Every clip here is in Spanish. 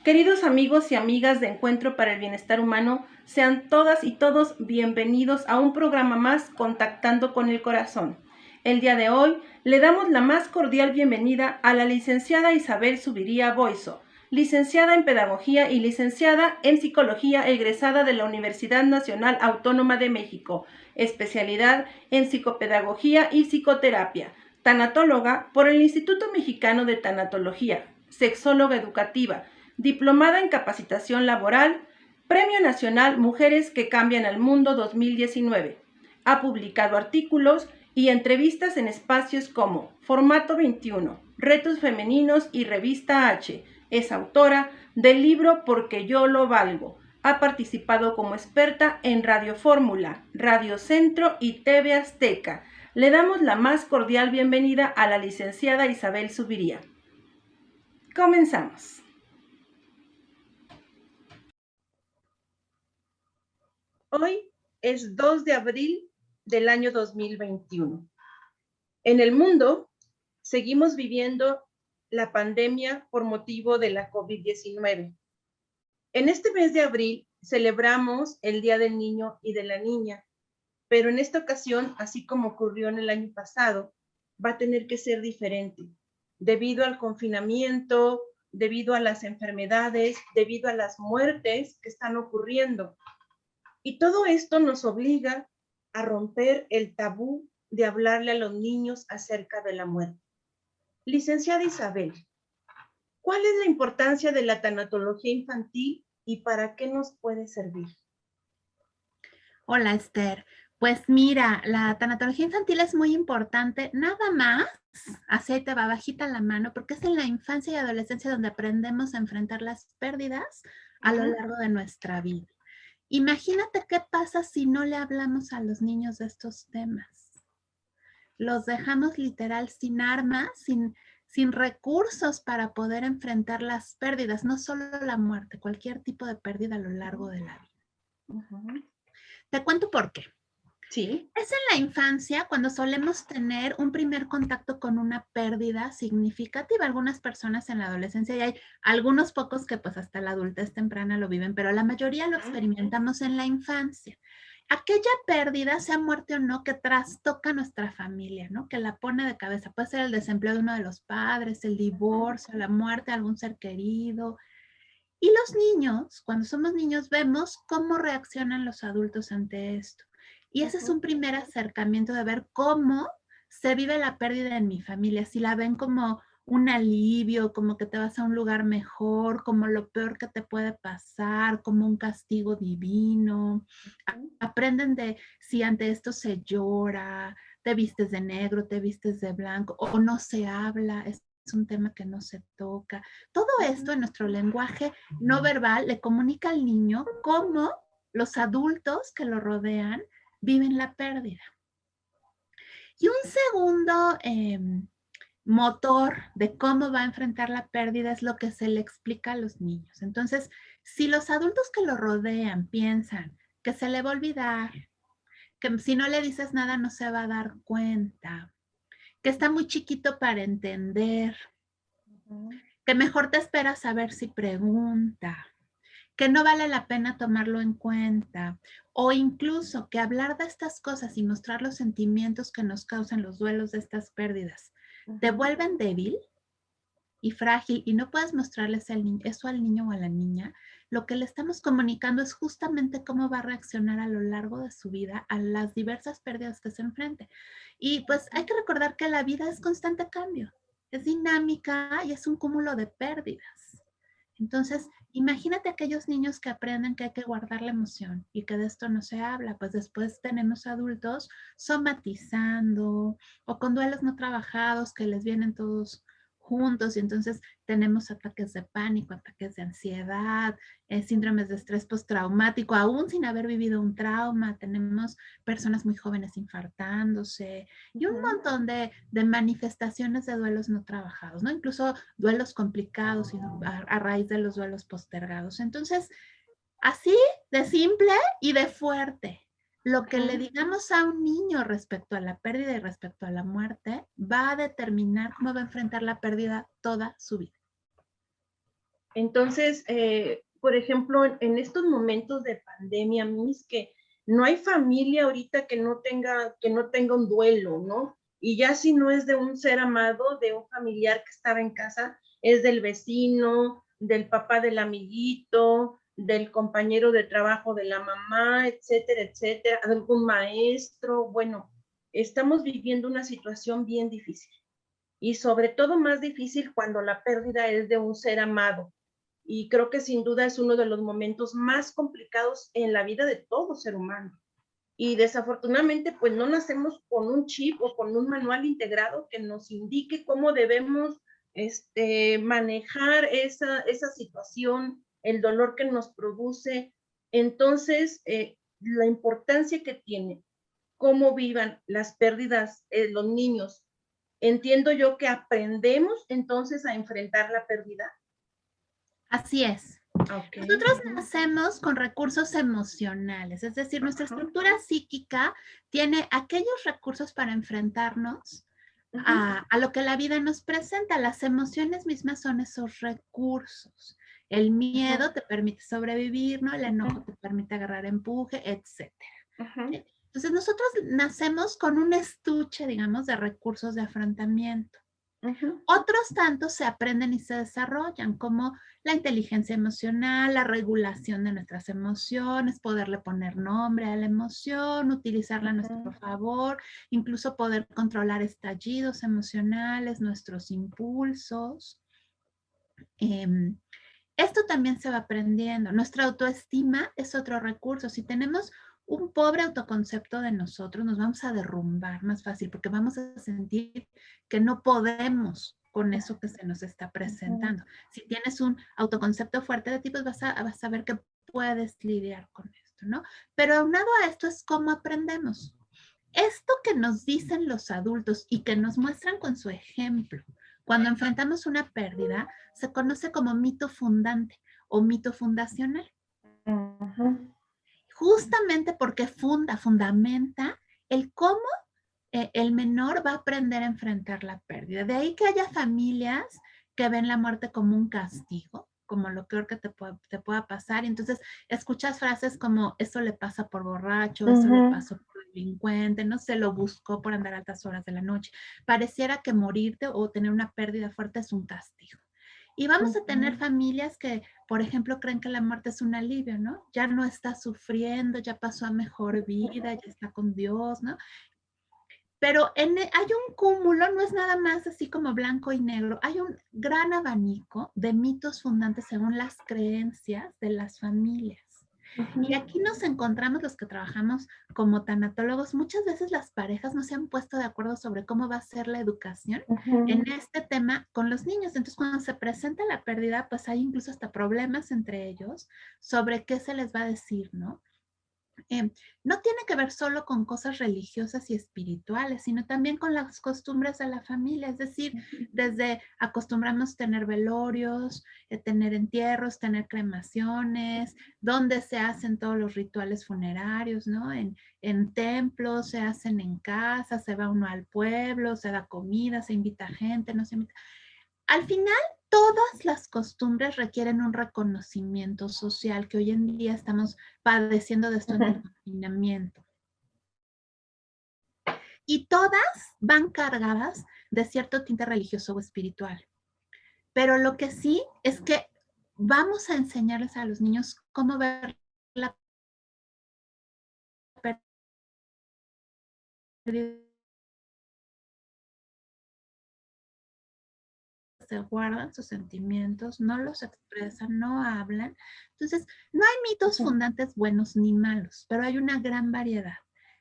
Queridos amigos y amigas de Encuentro para el Bienestar Humano, sean todas y todos bienvenidos a un programa más Contactando con el Corazón. El día de hoy le damos la más cordial bienvenida a la licenciada Isabel Zuviría Boiso, licenciada en Pedagogía y licenciada en Psicología egresada de la Universidad Nacional Autónoma de México, especialidad en Psicopedagogía y Psicoterapia, tanatóloga por el Instituto Mexicano de Tanatología, sexóloga educativa, diplomada en capacitación laboral, Premio Nacional Mujeres que Cambian al Mundo 2019. Ha publicado artículos y entrevistas en espacios como Formato 21, Retos Femeninos y Revista H. Es autora del libro Porque yo lo valgo. Ha participado como experta en Radio Fórmula, Radio Centro y TV Azteca. Le damos la más cordial bienvenida a la licenciada Isabel Zuviría. Comenzamos. Hoy es 2 de abril del año 2021. En el mundo seguimos viviendo la pandemia por motivo de la COVID-19. En este mes de abril celebramos el Día del Niño y de la Niña, pero en esta ocasión, así como ocurrió en el año pasado, va a tener que ser diferente, debido al confinamiento, debido a las enfermedades, debido a las muertes que están ocurriendo. Y todo esto nos obliga a romper el tabú de hablarle a los niños acerca de la muerte. Licenciada Isabel, ¿cuál es la importancia de la tanatología infantil y para qué nos puede servir? Hola, Esther. Pues mira, la tanatología infantil es muy importante, nada más, así ahí te va bajita la mano, porque es en la infancia y adolescencia donde aprendemos a enfrentar las pérdidas a lo largo de nuestra vida. Imagínate qué pasa si no le hablamos a los niños de estos temas. Los dejamos literal sin armas, sin recursos para poder enfrentar las pérdidas, no solo la muerte, cualquier tipo de pérdida a lo largo de la vida. Te cuento por qué. Sí. Es en la infancia cuando solemos tener un primer contacto con una pérdida significativa. Algunas personas en la adolescencia y hay algunos pocos que pues hasta la adultez temprana lo viven, pero la mayoría lo experimentamos en la infancia. Aquella pérdida, sea muerte o no, que trastoca a nuestra familia, ¿no? Que la pone de cabeza. Puede ser el desempleo de uno de los padres, el divorcio, la muerte de algún ser querido. Y los niños, cuando somos niños, vemos cómo reaccionan los adultos ante esto. Y ese es un primer acercamiento de ver cómo se vive la pérdida en mi familia, si la ven como un alivio, como que te vas a un lugar mejor, como lo peor que te puede pasar, como un castigo divino. Aprenden de si ante esto se llora, te vistes de negro, te vistes de blanco, o no se habla, es un tema que no se toca. Todo esto en nuestro lenguaje no verbal le comunica al niño cómo los adultos que lo rodean viven la pérdida. Y un segundo motor de cómo va a enfrentar la pérdida es lo que se le explica a los niños. Entonces, si los adultos que lo rodean piensan que se le va a olvidar, que si no le dices nada no se va a dar cuenta, que está muy chiquito para entender, que mejor te esperas a ver si pregunta, que no vale la pena tomarlo en cuenta, o incluso que hablar de estas cosas y mostrar los sentimientos que nos causan los duelos de estas pérdidas te vuelven débil y frágil y no puedes mostrarles eso al niño o a la niña, lo que le estamos comunicando es justamente cómo va a reaccionar a lo largo de su vida a las diversas pérdidas que se enfrente. Y pues hay que recordar que la vida es constante cambio, es dinámica y es un cúmulo de pérdidas. Entonces, imagínate aquellos niños que aprenden que hay que guardar la emoción y que de esto no se habla, pues después tenemos adultos somatizando o con duelos no trabajados que les vienen todos juntos y entonces tenemos ataques de pánico, ataques de ansiedad, síndromes de estrés postraumático, aún sin haber vivido un trauma, tenemos personas muy jóvenes infartándose y un montón de manifestaciones de duelos no trabajados, ¿no? Incluso duelos complicados y a raíz de los duelos postergados. Entonces, así de simple y de fuerte. Lo que le digamos a un niño respecto a la pérdida y respecto a la muerte va a determinar cómo va a enfrentar la pérdida toda su vida. Entonces, por ejemplo, en estos momentos de pandemia, mis que no hay familia ahorita que no tenga un duelo, ¿no? Y ya si no es de un ser amado, de un familiar que estaba en casa, es del vecino, del papá del amiguito, del compañero de trabajo de la mamá, etcétera, etcétera, algún maestro. Bueno, estamos viviendo una situación bien difícil y sobre todo más difícil cuando la pérdida es de un ser amado. Y creo que sin duda es uno de los momentos más complicados en la vida de todo ser humano. Y desafortunadamente, pues no nacemos con un chip o con un manual integrado que nos indique cómo debemos manejar esa situación, el dolor que nos produce. Entonces, la importancia que tiene cómo vivan las pérdidas los niños. Entiendo yo que aprendemos entonces a enfrentar la pérdida. Así es. Okay. Nosotros nacemos con recursos emocionales, es decir, nuestra estructura psíquica tiene aquellos recursos para enfrentarnos a lo que la vida nos presenta. Las emociones mismas son esos recursos. El miedo te permite sobrevivir, ¿no? El enojo te permite agarrar empuje, etc. Entonces nosotros nacemos con un estuche, digamos, de recursos de afrontamiento. Otros tantos se aprenden y se desarrollan, como la inteligencia emocional, la regulación de nuestras emociones, poderle poner nombre a la emoción, utilizarla a nuestro favor, incluso poder controlar estallidos emocionales, nuestros impulsos. Esto también se va aprendiendo. Nuestra autoestima es otro recurso. Si tenemos un pobre autoconcepto de nosotros, nos vamos a derrumbar más fácil porque vamos a sentir que no podemos con eso que se nos está presentando. Si tienes un autoconcepto fuerte de ti, pues vas a ver que puedes lidiar con esto, ¿no? Pero aunado a esto es cómo aprendemos. Esto que nos dicen los adultos y que nos muestran con su ejemplo, cuando enfrentamos una pérdida, se conoce como mito fundante o mito fundacional. Justamente porque fundamenta el cómo el menor va a aprender a enfrentar la pérdida. De ahí que haya familias que ven la muerte como un castigo, como lo peor que te pueda pasar. Y entonces escuchas frases como, eso le pasa por borracho, eso le pasó por delincuente, no se lo buscó por andar a altas horas de la noche. Pareciera que morirte o tener una pérdida fuerte es un castigo. Y vamos a tener familias que, por ejemplo, creen que la muerte es un alivio, ¿no? Ya no está sufriendo, ya pasó a mejor vida, ya está con Dios, ¿no? Pero hay un cúmulo, no es nada más así como blanco y negro, hay un gran abanico de mitos fundantes según las creencias de las familias. Y aquí nos encontramos los que trabajamos como tanatólogos. Muchas veces las parejas no se han puesto de acuerdo sobre cómo va a ser la educación en este tema con los niños. Entonces, cuando se presenta la pérdida, pues hay incluso hasta problemas entre ellos sobre qué se les va a decir, ¿no? No tiene que ver solo con cosas religiosas y espirituales, sino también con las costumbres de la familia. Es decir, desde acostumbramos tener velorios, tener entierros, tener cremaciones, donde se hacen todos los rituales funerarios, ¿no? En templos, se hacen en casa, se va uno al pueblo, se da comida, se invita gente, no se invita. Al final, todas las costumbres requieren un reconocimiento social, que hoy en día estamos padeciendo de esto en el confinamiento. Y todas van cargadas de cierto tinte religioso o espiritual. Pero lo que sí es que vamos a enseñarles a los niños cómo ver la pérdida. Se guardan sus sentimientos, no los expresan, no hablan. Entonces, no hay mitos fundantes buenos ni malos, pero hay una gran variedad.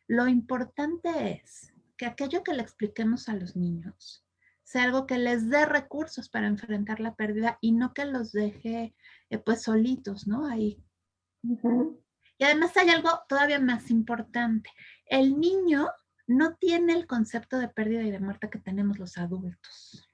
Lo importante es que aquello que le expliquemos a los niños sea algo que les dé recursos para enfrentar la pérdida y no que los deje pues solitos, ¿no? Ahí. Y además hay algo todavía más importante. El niño no tiene el concepto de pérdida y de muerte que tenemos los adultos.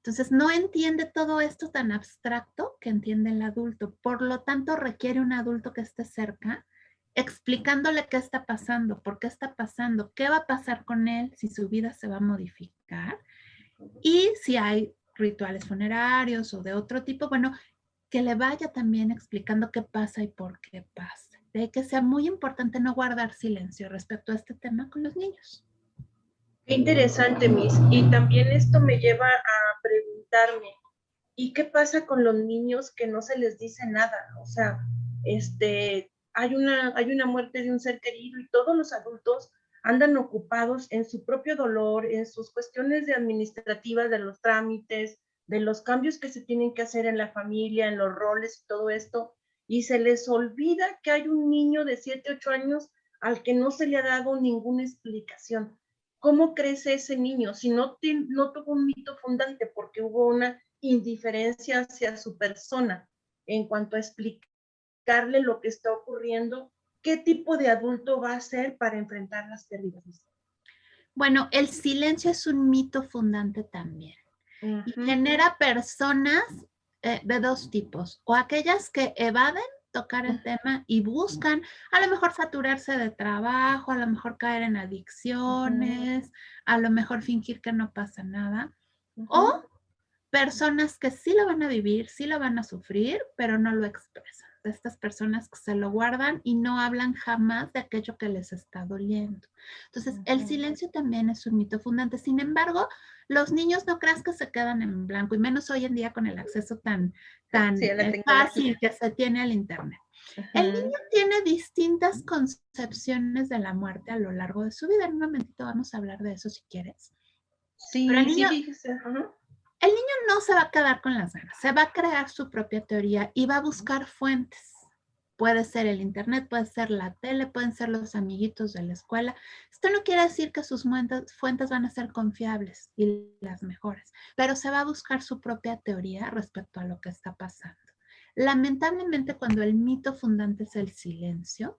Entonces, no entiende todo esto tan abstracto que entiende el adulto. Por lo tanto, requiere un adulto que esté cerca, explicándole qué está pasando, por qué está pasando, qué va a pasar con él, si su vida se va a modificar y si hay rituales funerarios o de otro tipo. Bueno, que le vaya también explicando qué pasa y por qué pasa. De que sea muy importante no guardar silencio respecto a este tema con los niños. Qué interesante, Miss. Y también esto me lleva a preguntarme, ¿y qué pasa con los niños que no se les dice nada? O sea, hay una muerte de un ser querido y todos los adultos andan ocupados en su propio dolor, en sus cuestiones de administrativas, de los trámites, de los cambios que se tienen que hacer en la familia, en los roles y todo esto, y se les olvida que hay un niño de 7, 8 años al que no se le ha dado ninguna explicación. ¿Cómo crece ese niño? Si no tuvo un mito fundante porque hubo una indiferencia hacia su persona en cuanto a explicarle lo que está ocurriendo, ¿qué tipo de adulto va a ser para enfrentar las pérdidas? Bueno, el silencio es un mito fundante también. Y genera personas de dos tipos, o aquellas que evaden tocar el tema y buscan a lo mejor saturarse de trabajo, a lo mejor caer en adicciones, a lo mejor fingir que no pasa nada, o personas que sí lo van a vivir, sí lo van a sufrir, pero no lo expresan. De estas personas que se lo guardan y no hablan jamás de aquello que les está doliendo. Entonces, el silencio también es un mito fundante. Sin embargo, los niños no creas que se quedan en blanco, y menos hoy en día con el acceso tan Sí, fácil que se tiene al Internet. El niño tiene distintas concepciones de la muerte a lo largo de su vida. En un momentito vamos a hablar de eso si quieres. Sí, pero el niño, sí, fíjese. el niño no se va a quedar con las ganas, se va a crear su propia teoría y va a buscar fuentes. Puede ser el internet, puede ser la tele, pueden ser los amiguitos de la escuela. Esto no quiere decir que sus fuentes van a ser confiables y las mejores, pero se va a buscar su propia teoría respecto a lo que está pasando. Lamentablemente, cuando el mito fundante es el silencio,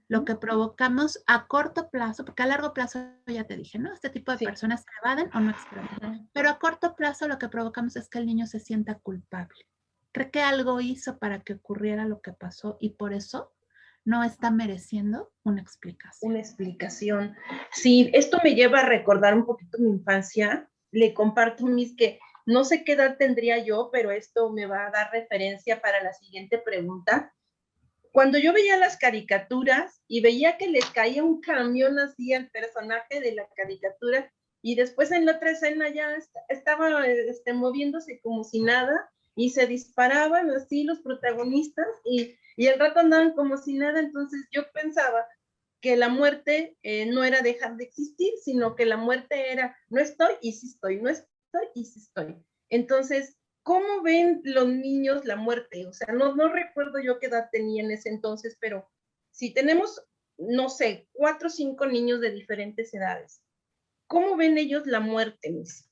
lo que provocamos a corto plazo, porque a largo plazo ya te dije, ¿no? Este tipo de personas se evaden o no expresan. Pero a corto plazo lo que provocamos es que el niño se sienta culpable. Cree que algo hizo para que ocurriera lo que pasó y por eso no está mereciendo una explicación. Una explicación. Sí, esto me lleva a recordar un poquito mi infancia. Le comparto mis que no sé qué edad tendría yo, pero esto me va a dar referencia para la siguiente pregunta. Cuando yo veía las caricaturas y veía que les caía un camión así al personaje de la caricatura y después en la otra escena ya estaba moviéndose como si nada y se disparaban así los protagonistas y al rato andaban como si nada, entonces yo pensaba que la muerte no era dejar de existir, sino que la muerte era no estoy y sí estoy, no estoy y sí estoy. Entonces, ¿cómo ven los niños la muerte? O sea, no recuerdo yo qué edad tenía en ese entonces, pero si tenemos, no sé, 4 o 5 niños de diferentes edades, ¿cómo ven ellos la muerte, Miss?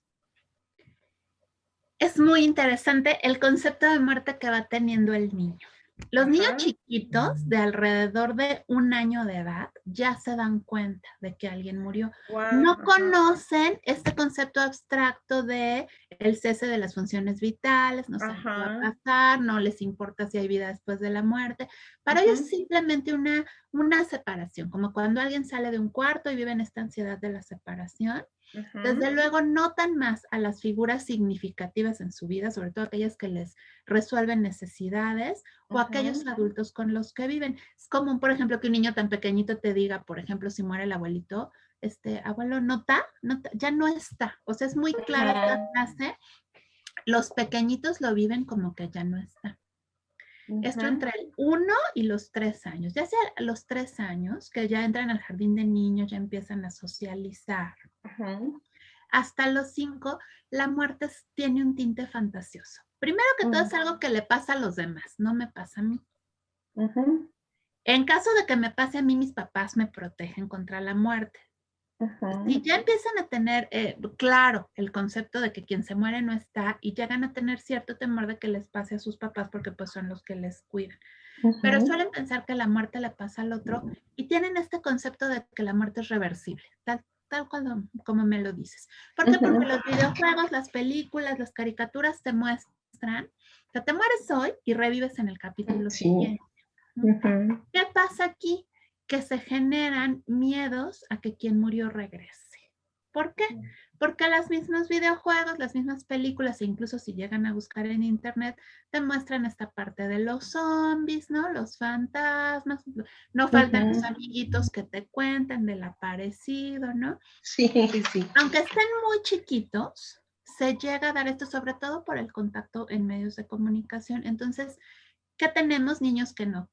Es muy interesante el concepto de muerte que va teniendo el niño. Los niños chiquitos de alrededor de 1 año de edad ya se dan cuenta de que alguien murió. No conocen este concepto abstracto de el cese de las funciones vitales, no saben qué va a pasar, no les importa si hay vida después de la muerte. Para ellos es simplemente una separación, como cuando alguien sale de un cuarto y vive en esta ansiedad de la separación. Desde luego notan más a las figuras significativas en su vida, sobre todo aquellas que les resuelven necesidades o aquellos adultos con los que viven. Es común, por ejemplo, que un niño tan pequeñito te diga, por ejemplo, si muere el abuelito, abuelo, ¿nota? Ya no está. O sea, es muy clara esta frase. Los pequeñitos lo viven como que ya no está. Esto entre el 1 y los 3 años. Ya sea los 3 años, que ya entran al jardín de niños, ya empiezan a socializar. Hasta los 5, la muerte tiene un tinte fantasioso. Primero que todo es algo que le pasa a los demás, no me pasa a mí. En caso de que me pase a mí, mis papás me protegen contra la muerte. Si ya empiezan a tener claro el concepto de que quien se muere no está y llegan a tener cierto temor de que les pase a sus papás porque pues son los que les cuidan. Pero suelen pensar que la muerte le pasa al otro y tienen este concepto de que la muerte es reversible, tal cual como me lo dices. ¿Por qué? Porque los videojuegos, las películas, las caricaturas te muestran que te mueres hoy y revives en el capítulo siguiente. ¿Qué pasa aquí? Que se generan miedos a que quien murió regrese. ¿Por qué? Porque los mismos videojuegos, las mismas películas, e incluso si llegan a buscar en internet, te muestran esta parte de los zombies, ¿no? Los fantasmas, no faltan los amiguitos que te cuentan del aparecido, ¿no? Sí, sí. Aunque estén muy chiquitos, se llega a dar esto sobre todo por el contacto en medios de comunicación. Entonces, ¿qué tenemos? Niños que no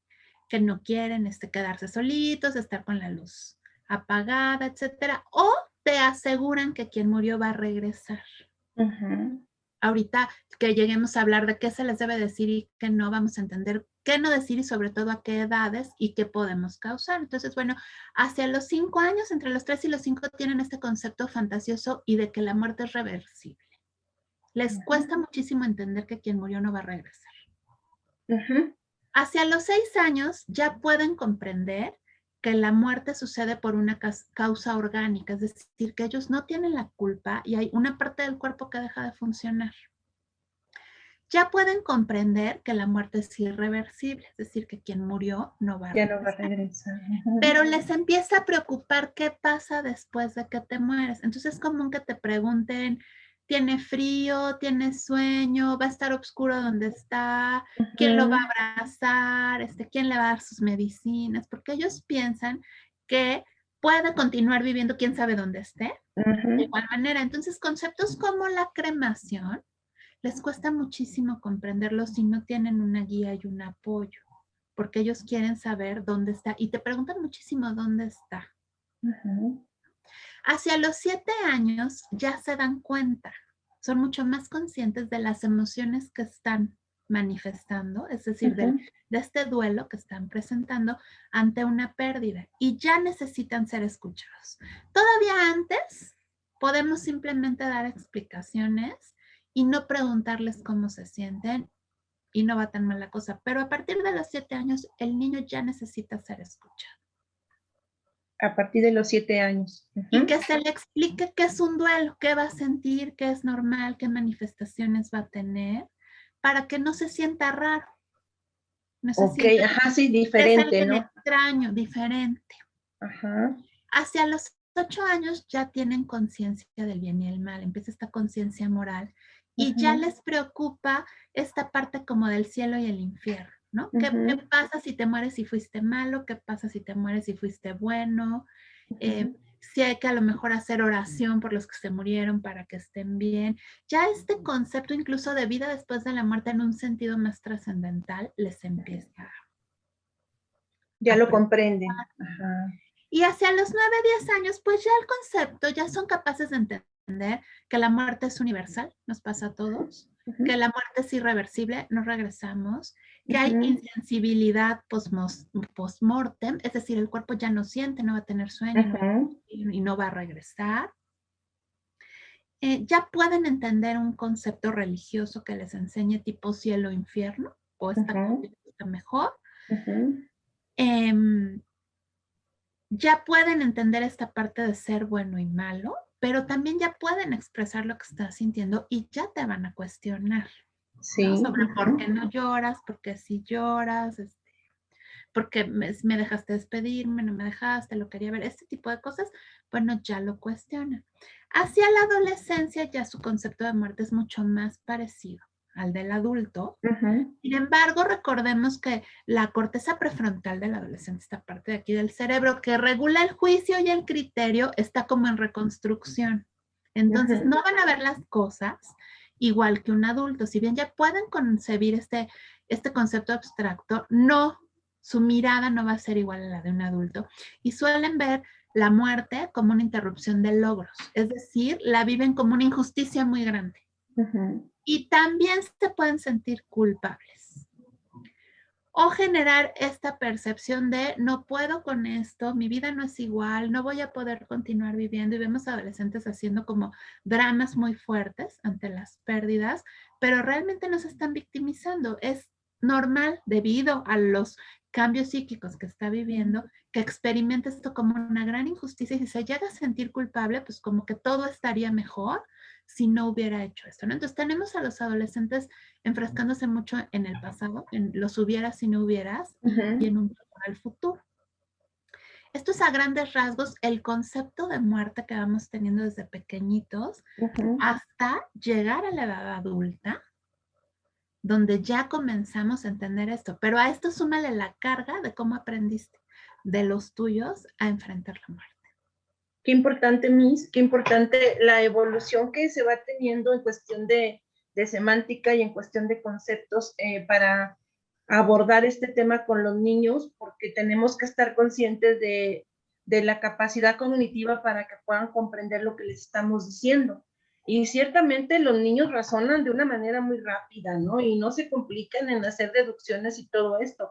quieren quedarse solitos, estar con la luz apagada, etcétera, o te aseguran que quien murió va a regresar. Ahorita que lleguemos a hablar de qué se les debe decir y qué no, vamos a entender qué no decir y sobre todo a qué edades y qué podemos causar. Entonces, bueno, hacia los 5 años, entre los 3 y los 5, tienen este concepto fantasioso y de que la muerte es reversible. Les cuesta muchísimo entender que quien murió no va a regresar. Hacia los 6 años ya pueden comprender que la muerte sucede por una causa orgánica, es decir, que ellos no tienen la culpa y hay una parte del cuerpo que deja de funcionar. Ya pueden comprender que la muerte es irreversible, es decir, que quien murió no va a Ya regresar. no va a regresar. Pero les empieza a preocupar qué pasa después de que te mueres. Entonces es común que te pregunten, ¿tiene frío? ¿Tiene sueño? ¿Va a estar oscuro donde está? ¿Quién lo va a abrazar? ¿Quién le va a dar sus medicinas? Porque ellos piensan que puede continuar viviendo quién sabe dónde esté. De igual manera, entonces conceptos como la cremación les cuesta muchísimo comprenderlo si no tienen una guía y un apoyo, porque ellos quieren saber dónde está y te preguntan muchísimo dónde está. Hacia los 7 años ya se dan cuenta, son mucho más conscientes de las emociones que están manifestando, es decir, de este duelo que están presentando ante una pérdida y ya necesitan ser escuchados. Todavía antes podemos simplemente dar explicaciones y no preguntarles cómo se sienten y no va tan mal la cosa, pero a partir de los 7 años el niño ya necesita ser escuchado. A partir de los 7 años. Y que se le explique qué es un duelo, qué va a sentir, qué es normal, qué manifestaciones va a tener, para que no se sienta raro. No se sienta sí, diferente, es algo ¿no? extraño, diferente. Hacia los 8 años ya tienen conciencia del bien y el mal, empieza esta conciencia moral y ya les preocupa esta parte como del cielo y el infierno, ¿no? ¿Qué pasa si te mueres y fuiste malo? ¿Qué pasa si te mueres y fuiste bueno? Si hay que a lo mejor hacer oración por los que se murieron para que estén bien. Ya este concepto incluso de vida después de la muerte en un sentido más trascendental les empieza. Ya lo comprenden. Y hacia los 9, 10 años, pues ya el concepto, ya son capaces de entender que la muerte es universal, nos pasa a todos, que la muerte es irreversible, no regresamos, que hay insensibilidad post-mortem, es decir, el cuerpo ya no siente, no va a tener sueño y no va a regresar. Ya pueden entender un concepto religioso que les enseñe tipo cielo-infierno, o está mejor. Ya pueden entender esta parte de ser bueno y malo, pero también ya pueden expresar lo que estás sintiendo y ya te van a cuestionar. Sí. ¿No? Sobre por qué no lloras, por qué sí lloras, por qué me dejaste despedirme, no me dejaste, lo quería ver, este tipo de cosas, bueno, ya lo cuestionan. Hacia la adolescencia ya su concepto de muerte es mucho más parecido al del adulto. Sin embargo, recordemos que la corteza prefrontal del adolescente, esta parte de aquí del cerebro que regula el juicio y el criterio, está como en reconstrucción. Entonces, no van a ver las cosas igual que un adulto. Si bien ya pueden concebir este concepto abstracto, no, su mirada no va a ser igual a la de un adulto. Y suelen ver la muerte como una interrupción de logros. Es decir, la viven como una injusticia muy grande. Y también se pueden sentir culpables. O generar esta percepción de no puedo con esto, mi vida no es igual, no voy a poder continuar viviendo. Y vemos adolescentes haciendo como dramas muy fuertes ante las pérdidas, pero realmente no se están victimizando. Es normal debido a los cambios psíquicos que está viviendo, que experimente esto como una gran injusticia y si se llega a sentir culpable, pues como que todo estaría mejor si no hubiera hecho esto, ¿no? Entonces tenemos a los adolescentes enfrascándose mucho en el pasado, en los hubieras y no hubieras, y en un al futuro. Esto es a grandes rasgos el concepto de muerte que vamos teniendo desde pequeñitos Ujú. hasta llegar a la edad adulta, donde ya comenzamos a entender esto. Pero a esto súmale la carga de cómo aprendiste de los tuyos a enfrentar la muerte. Qué importante, Miss, qué importante la evolución que se va teniendo en cuestión de semántica y en cuestión de conceptos para abordar este tema con los niños, porque tenemos que estar conscientes de la capacidad cognitiva para que puedan comprender lo que les estamos diciendo. Y ciertamente los niños razonan de una manera muy rápida, ¿no? Y no se complican en hacer deducciones y todo esto.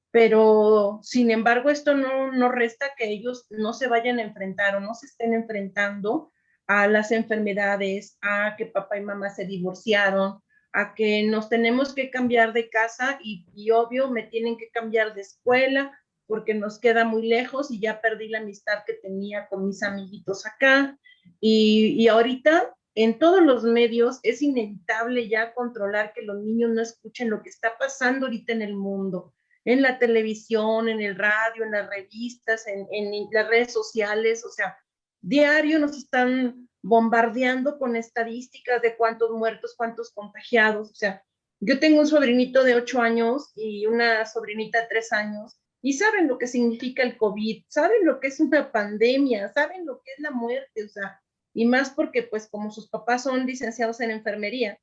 Pero, sin embargo, esto no resta que ellos no se vayan a enfrentar o no se estén enfrentando a las enfermedades, a que papá y mamá se divorciaron, a que nos tenemos que cambiar de casa y obvio me tienen que cambiar de escuela porque nos queda muy lejos y ya perdí la amistad que tenía con mis amiguitos acá. Y ahorita en todos los medios es inevitable ya controlar que los niños no escuchen lo que está pasando ahorita en el mundo, en la televisión, en el radio, en las revistas, en las redes sociales, o sea, diario nos están bombardeando con estadísticas de cuántos muertos, cuántos contagiados, o sea, yo tengo un sobrinito de 8 años y una sobrinita de 3 años, y saben lo que significa el COVID, saben lo que es una pandemia, saben lo que es la muerte, o sea, y más porque pues como sus papás son licenciados en enfermería,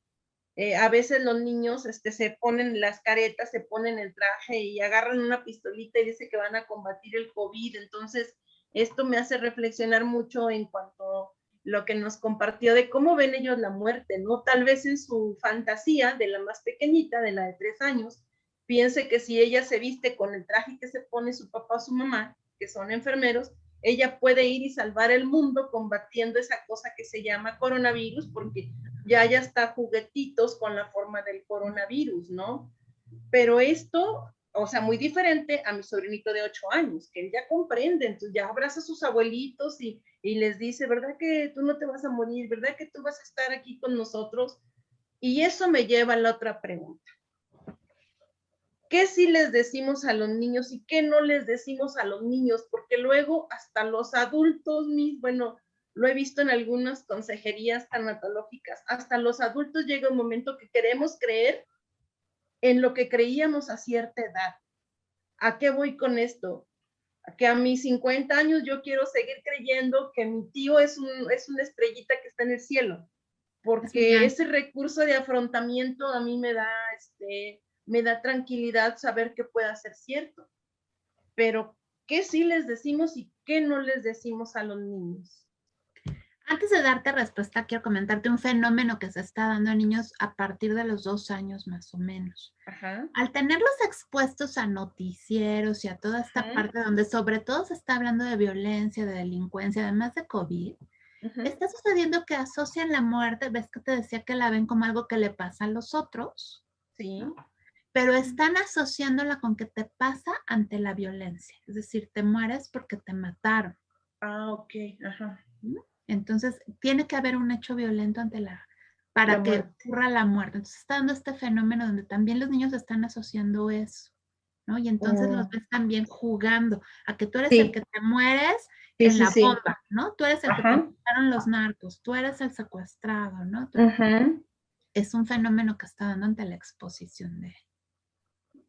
a veces los niños se ponen las caretas, se ponen el traje y agarran una pistolita y dicen que van a combatir el COVID. Entonces, esto me hace reflexionar mucho en cuanto a lo que nos compartió de cómo ven ellos la muerte, ¿no? Tal vez en su fantasía de la más pequeñita, de la de 3 años, piense que si ella se viste con el traje que se pone su papá o su mamá, que son enfermeros, ella puede ir y salvar el mundo combatiendo esa cosa que se llama coronavirus, porque ya está juguetitos con la forma del coronavirus, ¿no? Pero esto, o sea, muy diferente a mi sobrinito de 8 años, que él ya comprende, entonces ya abraza a sus abuelitos y les dice, ¿verdad que tú no te vas a morir? ¿Verdad que tú vas a estar aquí con nosotros? Y eso me lleva a la otra pregunta. ¿Qué sí les decimos a los niños y qué no les decimos a los niños? Porque luego hasta los adultos, bueno, lo he visto en algunas consejerías tanatológicas, hasta los adultos llega un momento que queremos creer en lo que creíamos a cierta edad. ¿A qué voy con esto? A que a mis 50 años yo quiero seguir creyendo que mi tío es una estrellita que está en el cielo, Es muy porque ese recurso de afrontamiento a mí me da tranquilidad saber que pueda ser cierto. Pero, ¿qué sí les decimos y qué no les decimos a los niños? Antes de darte respuesta, quiero comentarte un fenómeno que se está dando a niños a partir de los 2 años más o menos. Ajá, Al tenerlos expuestos a noticieros y a toda esta ajá, parte donde sobre todo se está hablando de violencia, de delincuencia, además de COVID, ajá, está sucediendo que asocian la muerte, ves que te decía que la ven como algo que le pasa a los otros, sí. ¿no? Pero están asociándola con que te pasa ante la violencia, es decir, te mueres porque te mataron. Ah, ok, ajá. ¿No? Entonces, tiene que haber un hecho violento ante La para que muerte. ocurra la muerte. Entonces, está dando este fenómeno donde también los niños están asociando eso, ¿no? Y entonces los Oh, ves también jugando a que tú eres el sí, que te mueres sí, en sí, la sí. bomba, ¿no? Tú eres el que te Ajá, mataron los narcos, tú eres el secuestrado, ¿no? ajá. Es un fenómeno que está dando ante la exposición de.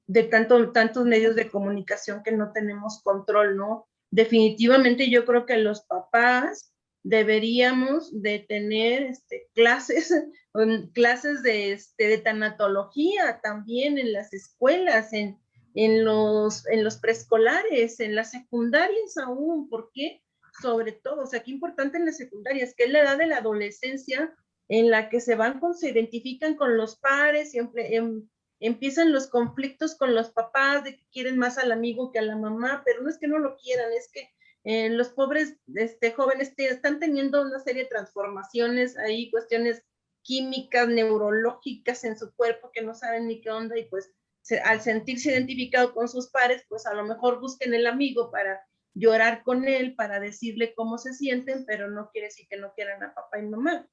De tantos medios de comunicación que no tenemos control, ¿no? Definitivamente yo creo que los papás deberíamos de tener clases, clases de tanatología también en las escuelas, en los preescolares, en las secundarias aún, ¿por qué? Sobre todo, o sea, qué importante en las secundarias, que es la edad de la adolescencia en la que se identifican con los pares y empiezan los conflictos con los papás de que quieren más al amigo que a la mamá, pero no es que no lo quieran, es que los pobres jóvenes están teniendo una serie de transformaciones ahí, cuestiones químicas, neurológicas en su cuerpo que no saben ni qué onda y pues al sentirse identificado con sus pares, pues a lo mejor busquen el amigo para llorar con él, para decirle cómo se sienten, pero no quiere decir que no quieran a papá y mamá.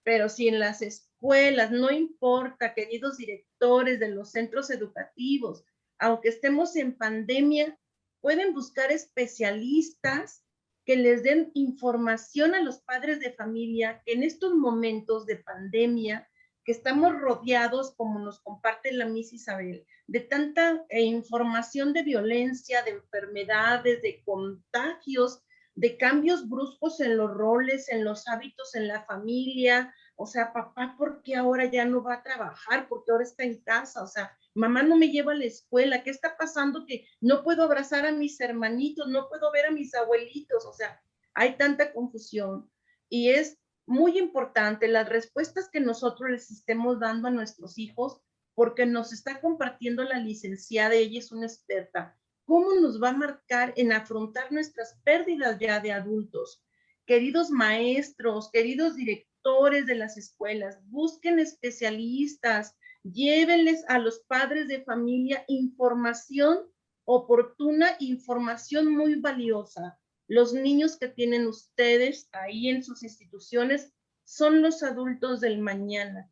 Pero si en las escuelas, no importa, queridos directores de los centros educativos, aunque estemos en pandemia, pueden buscar especialistas que les den información a los padres de familia que en estos momentos de pandemia, que estamos rodeados, como nos comparte la Miss Isabel, de tanta información de violencia, de enfermedades, de contagios, de cambios bruscos en los roles, en los hábitos en la familia. O sea, papá, ¿por qué ahora ya no va a trabajar? ¿Por qué ahora está en casa? O sea, mamá no me lleva a la escuela. ¿Qué está pasando? Que no puedo abrazar a mis hermanitos, no puedo ver a mis abuelitos. O sea, hay tanta confusión. Y es muy importante las respuestas que nosotros les estemos dando a nuestros hijos, porque nos está compartiendo la licenciada, ella es una experta, cómo nos va a marcar en afrontar nuestras pérdidas ya de adultos. Queridos maestros, queridos directores de las escuelas, busquen especialistas, llévenles a los padres de familia información oportuna, información muy valiosa. Los niños que tienen ustedes ahí en sus instituciones son los adultos del mañana.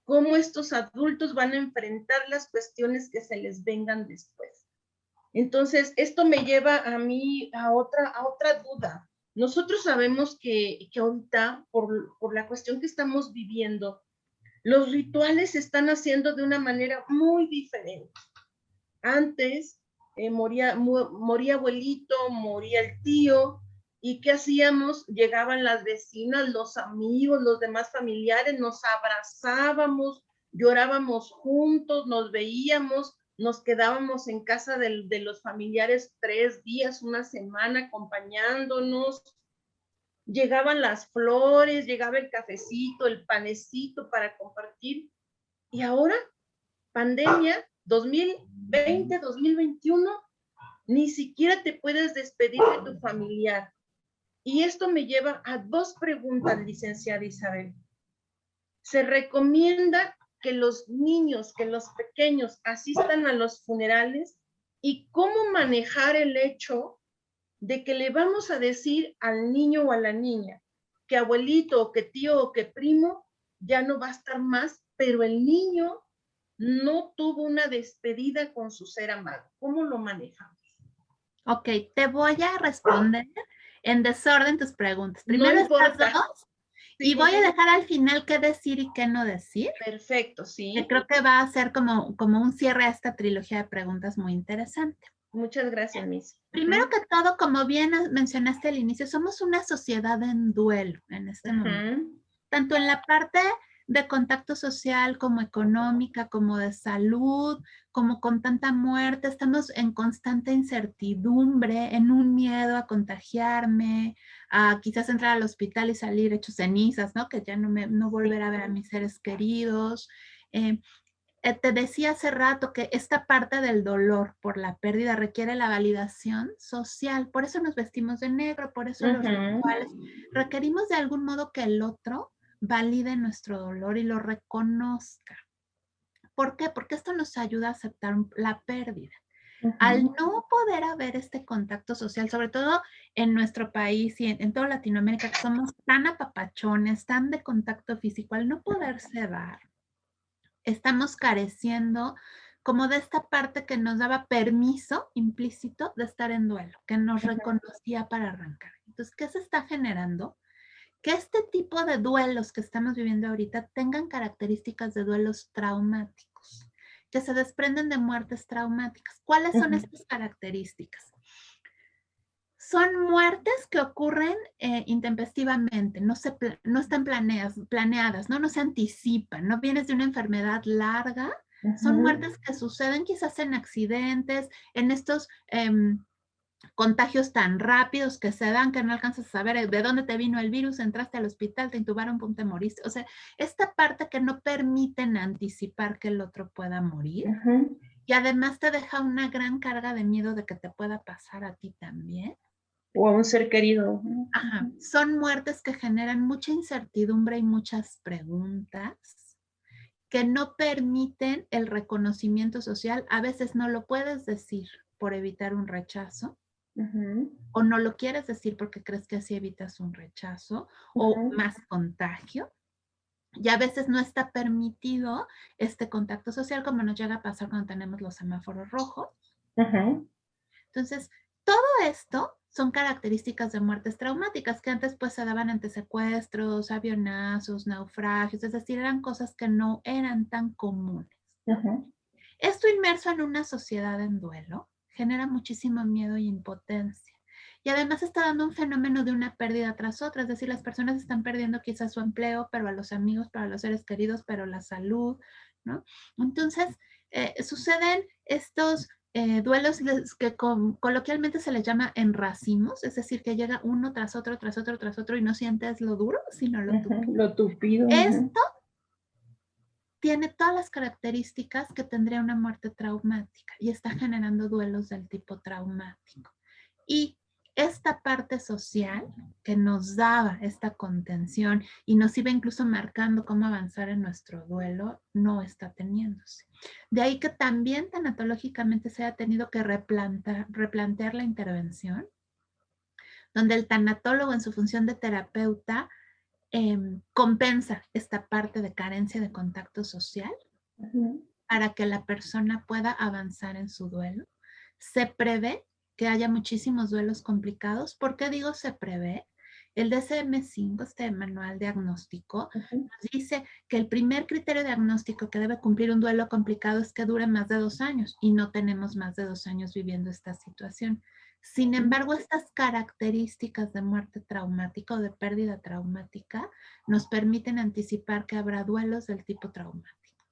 Cómo estos adultos van a enfrentar las cuestiones que se les vengan después. Entonces, esto me lleva a mí a otra duda. Nosotros sabemos que ahorita, por la cuestión que estamos viviendo, los rituales se están haciendo de una manera muy diferente. Antes moría abuelito, moría el tío, ¿y qué hacíamos? Llegaban las vecinas, los amigos, los demás familiares, nos abrazábamos, llorábamos juntos, nos veíamos, nos quedábamos en casa de los familiares 3 días, una semana acompañándonos. Llegaban las flores, llegaba el cafecito, el panecito para compartir. Y ahora, pandemia, 2020, 2021, ni siquiera te puedes despedir de tu familiar. Y esto me lleva a 2 preguntas, licenciada Isabel. Se recomienda que los niños, que los pequeños asistan a los funerales, y cómo manejar el hecho de que le vamos a decir al niño o a la niña que abuelito o que tío o que primo ya no va a estar más, pero el niño no tuvo una despedida con su ser amado. ¿Cómo lo manejamos? Ok, te voy a responder en desorden tus preguntas. No Primero estas importa. dos Sí, y voy a dejar al final qué decir y qué no decir, perfecto, que sí. creo que va a ser como un cierre a esta trilogía de preguntas muy interesante. Muchas gracias, Miss. Primero que todo, como bien mencionaste al inicio, somos una sociedad en duelo en este momento, tanto en la parte de contacto social como económica, como de salud, como con tanta muerte. Estamos en constante incertidumbre, en un miedo a contagiarme, a quizás entrar al hospital y salir hecho cenizas, ¿no? Que ya no volver a ver a mis seres queridos. Te decía hace rato que esta parte del dolor por la pérdida requiere la validación social. Por eso nos vestimos de negro, por eso los rituales. Requerimos de algún modo que el otro valide nuestro dolor y lo reconozca. ¿Por qué? Porque esto nos ayuda a aceptar la pérdida. Al no poder haber este contacto social, sobre todo en nuestro país y en toda Latinoamérica, que somos tan apapachones, tan de contacto físico, al no poderse dar, estamos careciendo como de esta parte que nos daba permiso implícito de estar en duelo, que nos reconocía para arrancar. Entonces, ¿qué se está generando? Que este tipo de duelos que estamos viviendo ahorita tengan características de duelos traumáticos, que se desprenden de muertes traumáticas. ¿Cuáles son estas características? Son muertes que ocurren intempestivamente, no están planeadas, ¿no? No se anticipan, no vienes de una enfermedad larga, son muertes que suceden quizás en accidentes, en estos contagios tan rápidos que se dan que no alcanzas a saber de dónde te vino el virus, entraste al hospital, te intubaron, pum, te moriste. O sea, esta parte que no permiten anticipar que el otro pueda morir y además te deja una gran carga de miedo de que te pueda pasar a ti también. O a un ser querido. Ajá. Son muertes que generan mucha incertidumbre y muchas preguntas que no permiten el reconocimiento social. A veces no lo puedes decir por evitar un rechazo, o no lo quieres decir porque crees que así evitas un rechazo o más contagio. Y a veces no está permitido este contacto social, como nos llega a pasar cuando tenemos los semáforos rojos. Entonces, todo esto son características de muertes traumáticas que antes pues se daban ante secuestros, avionazos, naufragios, es decir, eran cosas que no eran tan comunes, ¿no? Ujú. Esto inmerso en una sociedad en duelo genera muchísimo miedo y impotencia. Y además está dando un fenómeno de una pérdida tras otra, es decir, las personas están perdiendo quizás su empleo, pero a los amigos, para los seres queridos, pero la salud, ¿no? Entonces, suceden estos duelos que coloquialmente se les llama en racimos, es decir, que llega uno tras otro, tras otro, tras otro y no sientes lo duro, sino lo tupido. Lo tupido. Esto tiene todas las características que tendría una muerte traumática y está generando duelos del tipo traumático. Y esta parte social que nos daba esta contención y nos iba incluso marcando cómo avanzar en nuestro duelo, no está teniéndose. De ahí que también tanatológicamente se haya tenido que replantear la intervención, donde el tanatólogo en su función de terapeuta compensa esta parte de carencia de contacto social para que la persona pueda avanzar en su duelo. Se prevé que haya muchísimos duelos complicados. ¿Por qué digo se prevé? El DSM-5, este manual diagnóstico, nos dice que el primer criterio diagnóstico que debe cumplir un duelo complicado es que dure más de 2 años y no tenemos más de 2 años viviendo esta situación. Sin embargo, estas características de muerte traumática o de pérdida traumática nos permiten anticipar que habrá duelos del tipo traumático,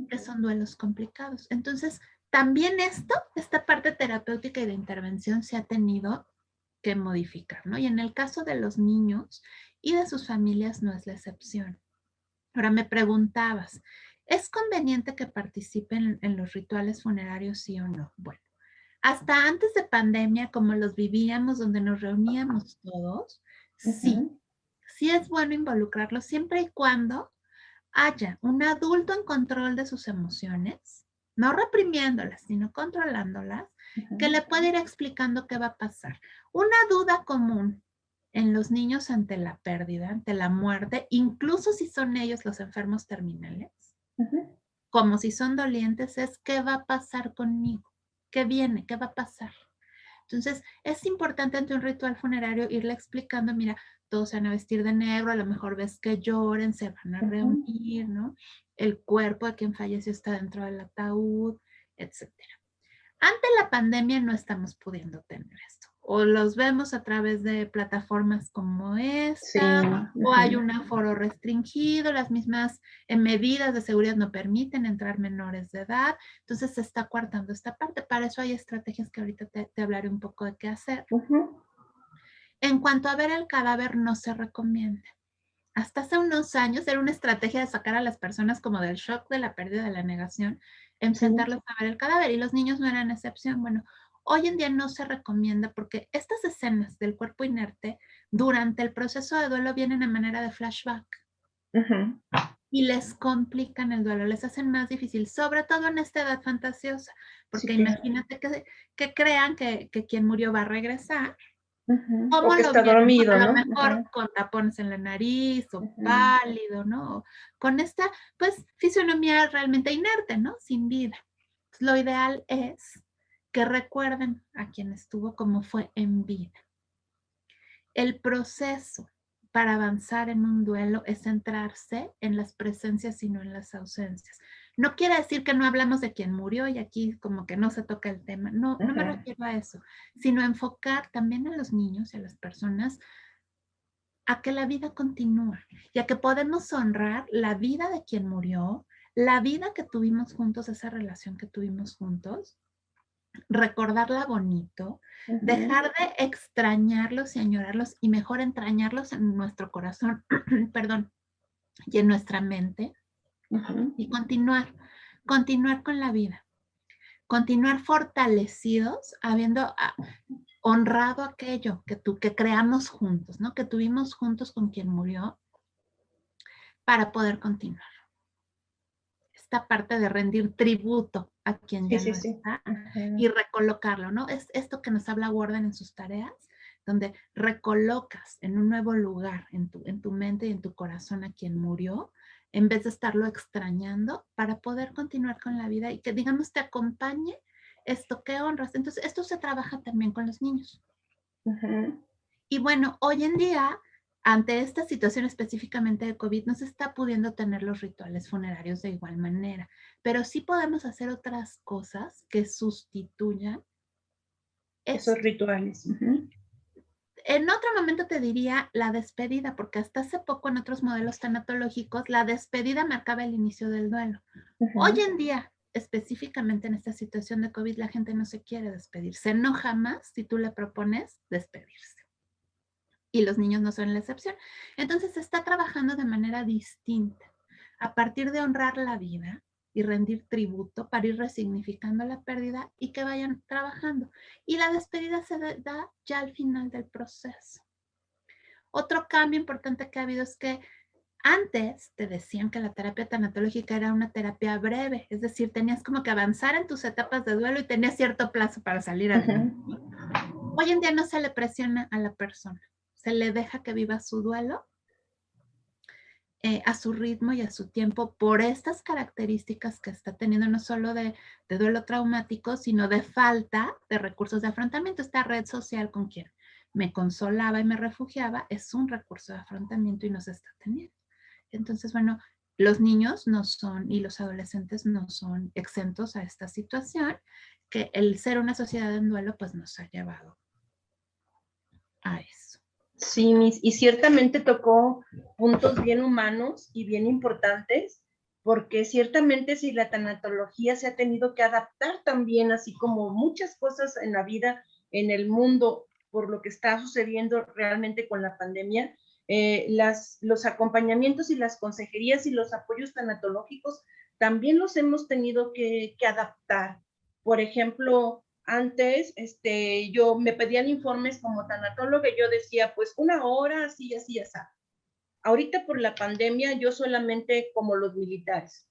que son duelos complicados. Entonces, también esta parte terapéutica y de intervención se ha tenido que modificar, ¿no? Y en el caso de los niños y de sus familias no es la excepción. Ahora me preguntabas, ¿es conveniente que participen en los rituales funerarios, sí o no? Bueno, hasta antes de pandemia, como los vivíamos, donde nos reuníamos todos, sí, sí es bueno involucrarlos siempre y cuando haya un adulto en control de sus emociones, no reprimiéndolas, sino controlándolas, que le pueda ir explicando qué va a pasar. Una duda común en los niños ante la pérdida, ante la muerte, incluso si son ellos los enfermos terminales, como si son dolientes, es qué va a pasar conmigo, qué viene, qué va a pasar. Entonces, es importante ante un ritual funerario irle explicando, mira, todos se van a vestir de negro, a lo mejor ves que lloren, se van a reunir, ¿no? El cuerpo de quien falleció está dentro del ataúd, etcétera. Ante la pandemia no estamos pudiendo tener esto. O los vemos a través de plataformas como esta, o hay un aforo restringido, las mismas medidas de seguridad no permiten entrar menores de edad, entonces se está coartando esta parte. Para eso hay estrategias que ahorita te hablaré un poco de qué hacer. En cuanto a ver el cadáver, no se recomienda. Hasta hace unos años era una estrategia de sacar a las personas como del shock de la pérdida, de la negación, enfrentarlos a ver el cadáver, y los niños no eran excepción. Bueno, hoy en día no se recomienda porque estas escenas del cuerpo inerte durante el proceso de duelo vienen a manera de flashback y les complican el duelo, les hacen más difícil, sobre todo en esta edad fantasiosa, porque imagínate que crean que quien murió va a regresar. O ¿Cómo que lo está vieron? dormido, A lo ¿no? mejor con tapones en la nariz o pálido, ¿no? Con esta, pues, fisionomía realmente inerte, ¿no? Sin vida. Lo ideal es que recuerden a quien estuvo como fue en vida. El proceso para avanzar en un duelo es centrarse en las presencias y no en las ausencias. No quiere decir que no hablamos de quien murió y aquí como que no se toca el tema. No, no me refiero a eso, sino enfocar también a los niños y a las personas a que la vida continúa y a que podemos honrar la vida de quien murió, la vida que tuvimos juntos, esa relación que tuvimos juntos, recordarla bonito, dejar de extrañarlos y añorarlos y mejor entrañarlos en nuestro corazón, perdón, y en nuestra mente y continuar con la vida, continuar fortalecidos, habiendo honrado aquello que creamos juntos, ¿no? Que tuvimos juntos con quien murió para poder continuar. Esta parte de rendir tributo a quien ya no está y recolocarlo, ¿no? Es esto que nos habla Worden en sus tareas, donde recolocas en un nuevo lugar en tu mente y en tu corazón a quien murió, en vez de estarlo extrañando, para poder continuar con la vida y que, digamos, te acompañe esto que honras. Entonces, esto se trabaja también con los niños. Ujú. Y bueno, hoy en día, ante esta situación específicamente de COVID, no se está pudiendo tener los rituales funerarios de igual manera, pero sí podemos hacer otras cosas que sustituyan Esos esto. rituales. Ujú. En otro momento te diría la despedida, porque hasta hace poco en otros modelos tanatológicos la despedida marcaba el inicio del duelo. Hoy Ujú. en día, específicamente en esta situación de COVID, la gente no se quiere despedir, se enoja más si tú le propones despedirse. Y los niños no son la excepción. Entonces se está trabajando de manera distinta, a partir de honrar la vida y rendir tributo para ir resignificando la pérdida y que vayan trabajando. Y la despedida se da ya al final del proceso. Otro cambio importante que ha habido es que antes te decían que la terapia tanatológica era una terapia breve, es decir, tenías como que avanzar en tus etapas de duelo y tenías cierto plazo para salir adelante. Ujú. Hoy en día no se le presiona a la persona, se le deja que viva su duelo a su ritmo y a su tiempo por estas características que está teniendo, no solo de duelo traumático, sino de falta de recursos de afrontamiento. Esta red social con quien me consolaba y me refugiaba es un recurso de afrontamiento y no se está teniendo. Entonces, bueno, los niños no son y los adolescentes no son exentos a esta situación, que el ser una sociedad en duelo pues nos ha llevado a eso. Sí, y ciertamente tocó puntos bien humanos y bien importantes, porque ciertamente si la tanatología se ha tenido que adaptar también, así como muchas cosas en la vida, en el mundo, por lo que está sucediendo realmente con la pandemia, los acompañamientos y las consejerías y los apoyos tanatológicos también los hemos tenido que adaptar. Por ejemplo, antes, yo me pedían informes como tanatóloga y yo decía, pues 1 hora, así, así, así. Ahorita por la pandemia, yo solamente como los militares.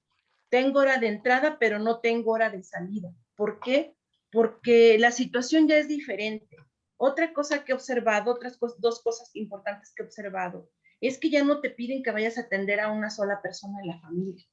Tengo hora de entrada, pero no tengo hora de salida. ¿Por qué? Porque la situación ya es diferente. Otra cosa que he observado, dos cosas importantes que he observado, es que ya no te piden que vayas a atender a una sola persona en la familia.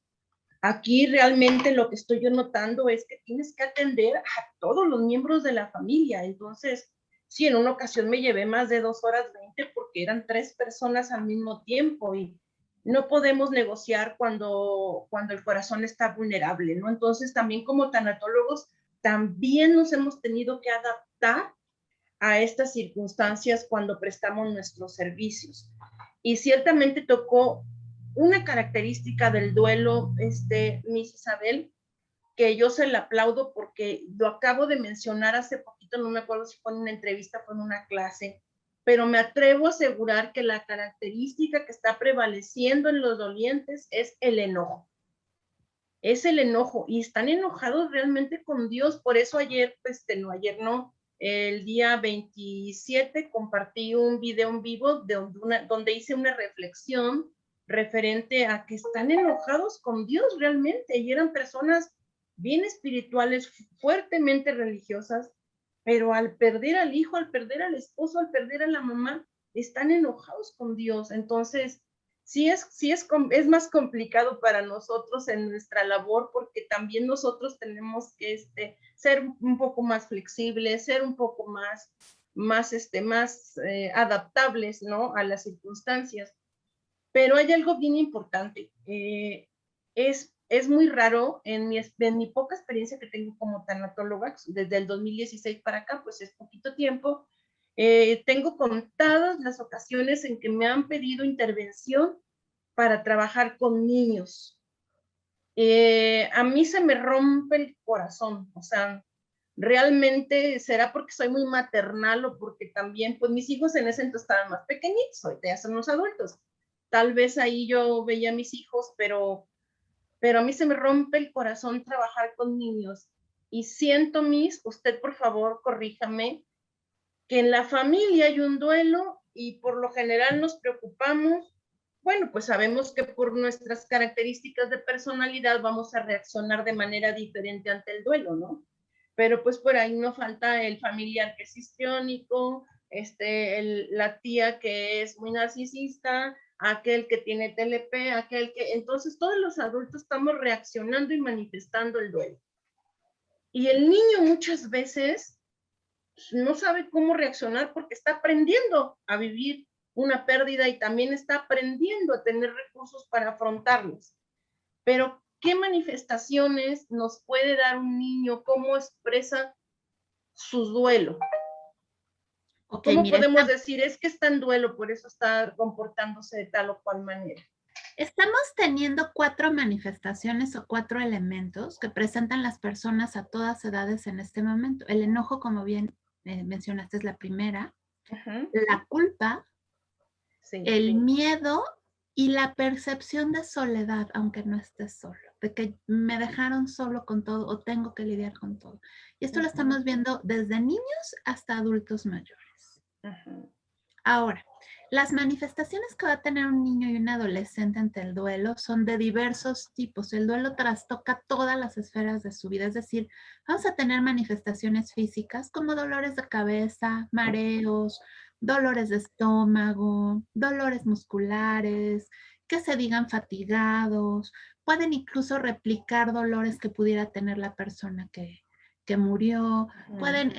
Aquí realmente lo que estoy yo notando es que tienes que atender a todos los miembros de la familia. Entonces, sí, en una ocasión me llevé más de 2 horas 20 porque eran 3 personas al mismo tiempo y no podemos negociar cuando el corazón está vulnerable, ¿no? Entonces, también como tanatólogos, también nos hemos tenido que adaptar a estas circunstancias cuando prestamos nuestros servicios. Y ciertamente tocó una característica del duelo, Miss Isabel, que yo se la aplaudo porque lo acabo de mencionar hace poquito, no me acuerdo si fue en una entrevista, fue en una clase, pero me atrevo a asegurar que la característica que está prevaleciendo en los dolientes es el enojo. Es el enojo y están enojados realmente con Dios. Por eso ayer, ayer no, el día 27 compartí un video en vivo donde hice una reflexión referente a que están enojados con Dios realmente y eran personas bien espirituales, fuertemente religiosas, pero al perder al hijo, al perder al esposo, al perder a la mamá, están enojados con Dios. Entonces, es más complicado para nosotros en nuestra labor porque también nosotros tenemos que ser un poco más flexibles, ser un poco más adaptables, ¿no? A las circunstancias. Pero hay algo bien importante. Es muy raro en mi poca experiencia que tengo como tanatóloga, desde el 2016 para acá, pues es poquito tiempo. Tengo contadas las ocasiones en que me han pedido intervención para trabajar con niños. A mí se me rompe el corazón, o sea, realmente será porque soy muy maternal o porque también, pues mis hijos en ese entonces estaban más pequeñitos, ahorita ya son unos adultos. Tal vez ahí yo veía a mis hijos, pero a mí se me rompe el corazón trabajar con niños. Y siento, usted por favor corríjame, que en la familia hay un duelo y por lo general nos preocupamos. Bueno, pues sabemos que por nuestras características de personalidad vamos a reaccionar de manera diferente ante el duelo, ¿no? Pero pues por ahí no falta el familiar que es histriónico, la tía que es muy narcisista, aquel que tiene TLP, entonces todos los adultos estamos reaccionando y manifestando el duelo. Y el niño muchas veces no sabe cómo reaccionar porque está aprendiendo a vivir una pérdida y también está aprendiendo a tener recursos para afrontarlos. Pero, ¿qué manifestaciones nos puede dar un niño? ¿Cómo expresa su duelo? Ok, ¿Cómo mira, podemos decir, es que está en duelo, por eso está comportándose de tal o cual manera? estamos teniendo 4 manifestaciones o 4 elementos que presentan las personas a todas edades en este momento. El enojo, como bien mencionaste, es la primera. Ujú, La culpa, sí, el miedo y la percepción de soledad, aunque no estés solo, de que me dejaron solo con todo o tengo que lidiar con todo. Y esto lo ujú, estamos viendo desde niños hasta adultos mayores. ujú, Ahora, las manifestaciones que va a tener un niño y un adolescente ante el duelo son de diversos tipos. El duelo trastoca todas las esferas de su vida, es decir, vamos a tener manifestaciones físicas como dolores de cabeza, mareos, dolores de estómago, dolores musculares, que se digan fatigados, pueden incluso replicar dolores que pudiera tener la persona que murió, ujú, pueden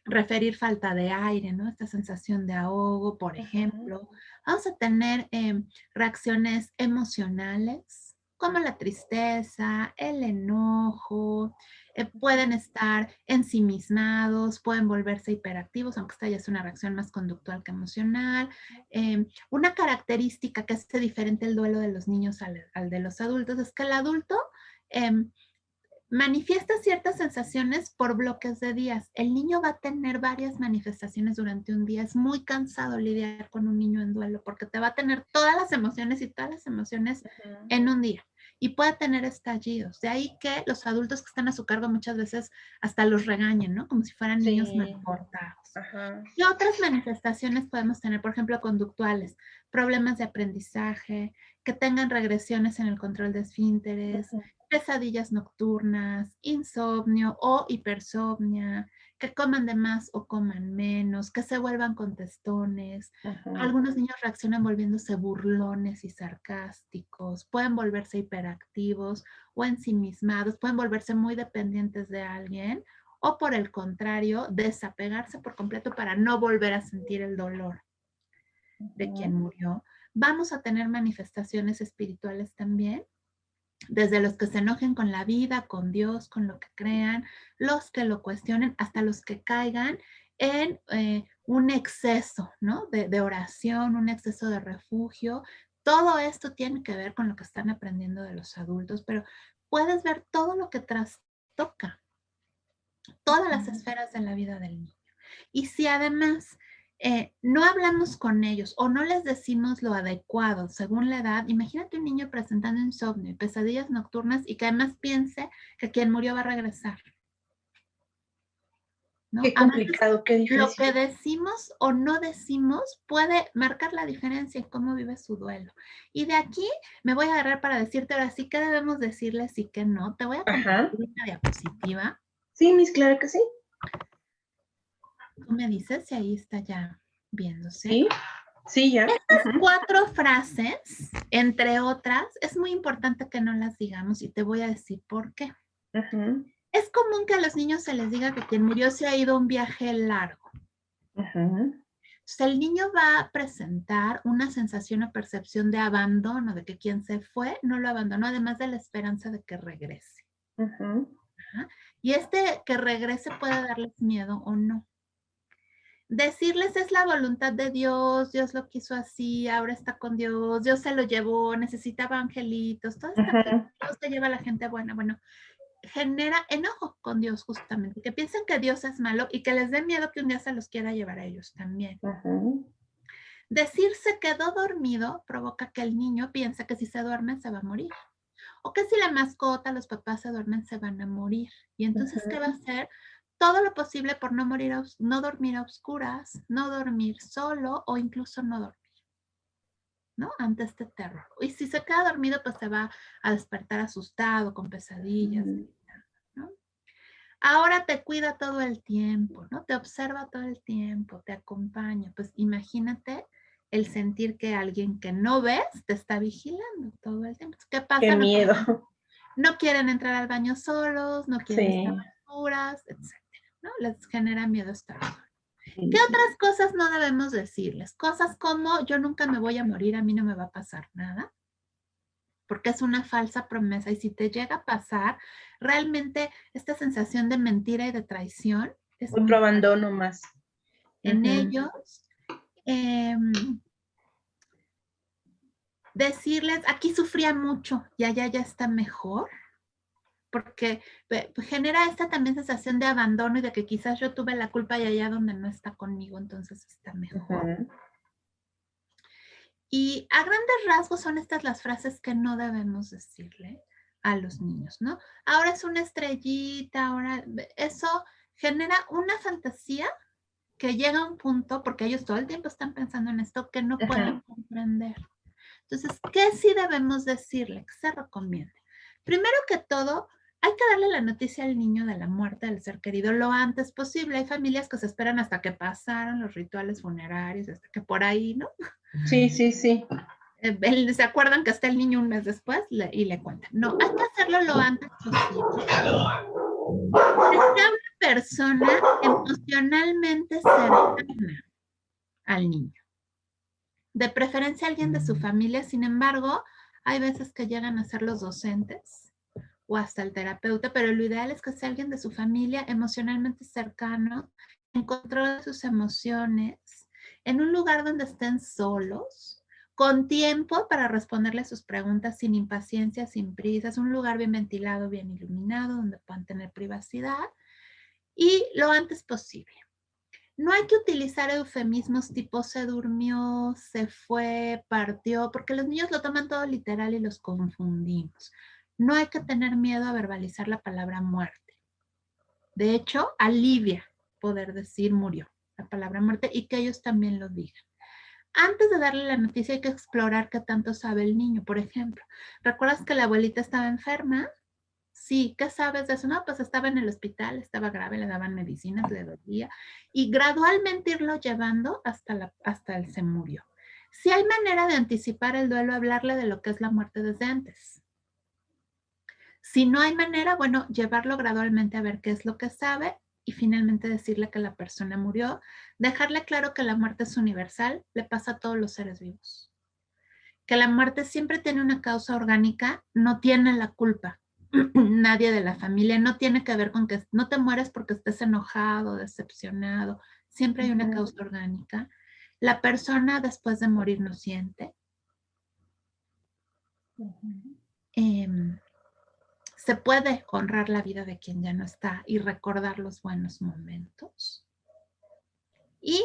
referir falta de aire, ¿no? Esta sensación de ahogo, por ujú, ejemplo. Vamos a tener reacciones emocionales como la tristeza, el enojo, pueden estar ensimismados, pueden volverse hiperactivos, aunque esta ya es una reacción más conductual que emocional. Una característica que hace diferente el duelo de los niños al de los adultos es que el adulto manifiesta ciertas sensaciones por bloques de días. El niño va a tener varias manifestaciones durante un día. Es muy cansado lidiar con un niño en duelo porque te va a tener todas las emociones y todas las emociones ujú. en un día. Y puede tener estallidos. De ahí que los adultos que están a su cargo muchas veces hasta los regañen, ¿no? Como si fueran niños mal Sí, portados. ajá. ¿Qué otras manifestaciones podemos tener? Por ejemplo, conductuales, problemas de aprendizaje, que tengan regresiones en el control de esfínteres, Ujú, pesadillas nocturnas, insomnio o hipersomnia, que coman de más o coman menos, que se vuelvan contestones. ujú, Algunos niños reaccionan volviéndose burlones y sarcásticos, pueden volverse hiperactivos o ensimismados, pueden volverse muy dependientes de alguien o por el contrario, desapegarse por completo para no volver a sentir el dolor de quien ujú, murió. Vamos a tener manifestaciones espirituales también, desde los que se enojen con la vida, con Dios, con lo que crean, los que lo cuestionen, hasta los que caigan en un exceso, ¿no? De oración, un exceso de refugio. Todo esto tiene que ver con lo que están aprendiendo de los adultos, pero puedes ver todo lo que trastoca todas las ujú. esferas de la vida del niño. Y si además no hablamos con ellos o no les decimos lo adecuado según la edad, imagínate un niño presentando insomnio y pesadillas nocturnas y que además piense que quien murió va a regresar, ¿no? Qué A veces complicado, qué lo difícil. que decimos o no decimos puede marcar la diferencia en cómo vive su duelo. Y de aquí me voy a agarrar para decirte ahora sí qué debemos decirles y qué no. Te voy a Ajá. compartir una diapositiva. Sí, Miss, claro que sí. Tú me dices si ahí está ya viéndose. Sí, sí, ya. Estas Ujú, 4 frases, entre otras, es muy importante que no las digamos y te voy a decir por qué. ujú, Es común que a los niños se les diga que quien murió se ha ido a un viaje largo. ujú, Entonces, el niño va a presentar una sensación o percepción de abandono, de que quien se fue no lo abandonó, además de la esperanza de que regrese. ujú, Ajá. Y este que regrese puede darles miedo o no. Decirles es la voluntad de Dios, Dios lo quiso así, ahora está con Dios, Dios se lo llevó, necesitaba angelitos, toda esta ujú, cosa, Dios te lleva a la gente buena, bueno, genera enojo con Dios justamente, que piensen que Dios es malo y que les dé miedo que un día se los quiera llevar a ellos también. ujú, Decir se quedó dormido provoca que el niño piense que si se duerme se va a morir, o que si la mascota, los papás se duermen se van a morir. Y entonces, ¿qué va a ujú, hacer? Todo lo posible por no morir, no dormir a oscuras, no dormir solo o incluso no dormir, ¿no? Ante este terror. Y si se queda dormido, pues se va a despertar asustado, con pesadillas, ujú. ¿no? Ahora te cuida todo el tiempo, ¿no? Te observa todo el tiempo, te acompaña. Pues imagínate el sentir que alguien que no ves te está vigilando todo el tiempo. ¿Qué Qué pasa? miedo. No quieren entrar al baño solos, no quieren estar Sí. alturas, etcétera, ¿no? Les genera miedo estar solos. Sí, ¿Qué sí. otras cosas no debemos decirles? Cosas como yo nunca me voy a morir, a mí no me va a pasar nada, porque es una falsa promesa y si te llega a pasar, realmente esta sensación de mentira y de traición es muy Otro fuerte abandono más. en Ujú. ellos. Decirles, aquí sufría mucho y allá ya está mejor, porque genera esta también sensación de abandono y de que quizás yo tuve la culpa y allá donde no está conmigo, entonces está mejor. Ujú. Y a grandes rasgos son estas las frases que no debemos decirle a los niños, ¿no? Ahora es una estrellita, ahora eso genera una fantasía que llega a un punto, porque ellos todo el tiempo están pensando en esto, que no pueden Ajá. comprender. Entonces, ¿qué sí debemos decirle? ¿Qué se recomienda? Primero que todo, hay que darle la noticia al niño de la muerte del ser querido lo antes posible. Hay familias que se esperan hasta que pasaran los rituales funerarios, hasta que por ahí, ¿no? Sí, sí, sí. Se acuerdan que está el niño un mes después y le cuentan. No, hay que hacerlo lo antes posible. Que sea una persona emocionalmente cercana al niño. De preferencia alguien de su familia, sin embargo, hay veces que llegan a ser los docentes o hasta el terapeuta, pero lo ideal es que sea alguien de su familia emocionalmente cercano, en control de sus emociones, en un lugar donde estén solos, con tiempo para responderle sus preguntas sin impaciencia, sin prisas, un lugar bien ventilado, bien iluminado, donde puedan tener privacidad y lo antes posible. No hay que utilizar eufemismos tipo se durmió, se fue, partió, porque los niños lo toman todo literal y los confundimos. No hay que tener miedo a verbalizar la palabra muerte. De hecho, alivia poder decir murió, la palabra muerte, y que ellos también lo digan. Antes de darle la noticia hay que explorar qué tanto sabe el niño. Por ejemplo, ¿recuerdas que la abuelita estaba enferma? Sí, ¿qué sabes de eso? No, pues estaba en el hospital, estaba grave, le daban medicinas, le dolía, y gradualmente irlo llevando hasta el se murió. Si hay manera de anticipar el duelo, hablarle de lo que es la muerte desde antes. Si no hay manera, bueno, llevarlo gradualmente a ver qué es lo que sabe y finalmente decirle que la persona murió, dejarle claro que la muerte es universal, le pasa a todos los seres vivos. Que la muerte siempre tiene una causa orgánica, no tiene la culpa. Nadie de la familia, no tiene que ver con que no te mueres porque estés enojado, decepcionado, siempre hay una Ujú. causa orgánica. La persona después de morir no siente. Ujú. Se puede honrar la vida de quien ya no está y recordar los buenos momentos. Y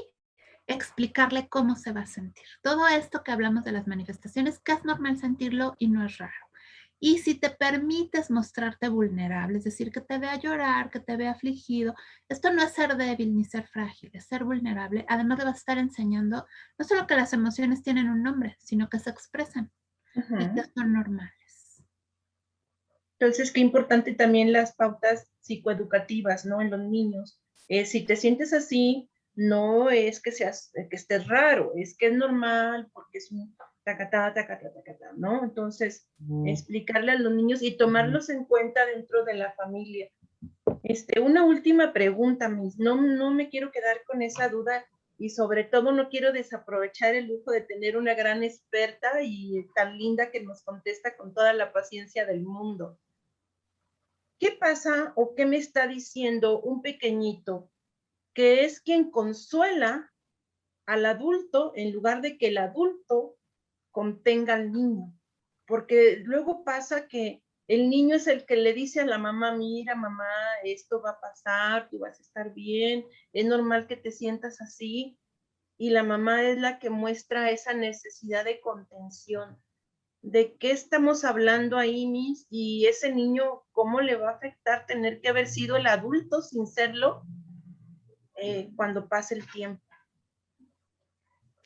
explicarle cómo se va a sentir. Todo esto que hablamos de las manifestaciones, que es normal sentirlo y no es raro. Y si te permites mostrarte vulnerable, es decir, que te vea llorar, que te vea afligido, esto no es ser débil ni ser frágil, es ser vulnerable. Además, le vas a estar enseñando no solo que las emociones tienen un nombre, sino que se expresan y que Ujú. son normales. Entonces, qué importante también las pautas psicoeducativas, ¿no? En los niños. Si te sientes así, no es que seas, que estés raro, es que es normal, porque es un tacatá, tacatá, tacatá, ¿no? Entonces, explicarle a los niños y tomarlos en cuenta dentro de la familia. Una última pregunta, Miss. No, no me quiero quedar con esa duda y sobre todo no quiero desaprovechar el lujo de tener una gran experta y tan linda que nos contesta con toda la paciencia del mundo. ¿Qué pasa o qué me está diciendo un pequeñito que es quien consuela al adulto en lugar de que el adulto contenga al niño? Porque luego pasa que el niño es el que le dice a la mamá, mira mamá, esto va a pasar, tú vas a estar bien, es normal que te sientas así, y la mamá es la que muestra esa necesidad de contención. ¿De qué estamos hablando ahí, Miss? Y ese niño, ¿cómo le va a afectar tener que haber sido el adulto sin serlo cuando pase el tiempo?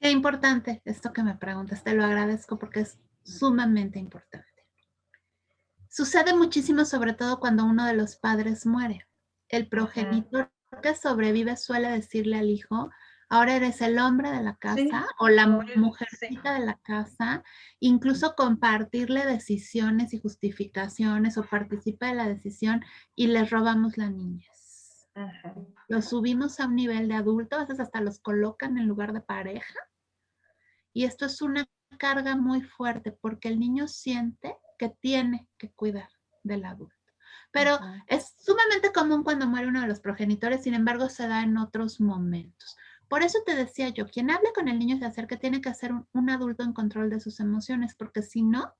Qué importante esto que me preguntas, te lo agradezco porque es sumamente importante. Sucede muchísimo, sobre todo cuando uno de los padres muere. El Ajá. progenitor que sobrevive suele decirle al hijo, ahora eres el hombre de la Sí, casa o la sí. mujercita de la casa, incluso compartirle decisiones y justificaciones o participa de la decisión y les robamos la niñez. Ajá. Los subimos a un nivel de adulto, a veces hasta los colocan en lugar de pareja. Y esto es una carga muy fuerte porque el niño siente que tiene que cuidar del adulto. Pero Ajá. es sumamente común cuando muere uno de los progenitores, sin embargo, se da en otros momentos. Por eso te decía yo, quien hable con el niño se acerca tiene que ser un adulto en control de sus emociones, porque si no,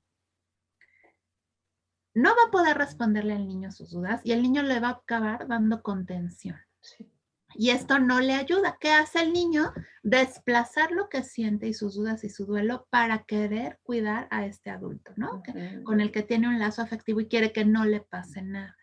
no va a poder responderle al niño sus dudas y el niño le va a acabar dando contención. Sí. Y esto no le ayuda. ¿Qué hace el niño? Desplazar lo que siente y sus dudas y su duelo para querer cuidar a este adulto, ¿no? Ujú. Con el que tiene un lazo afectivo y quiere que no le pase nada.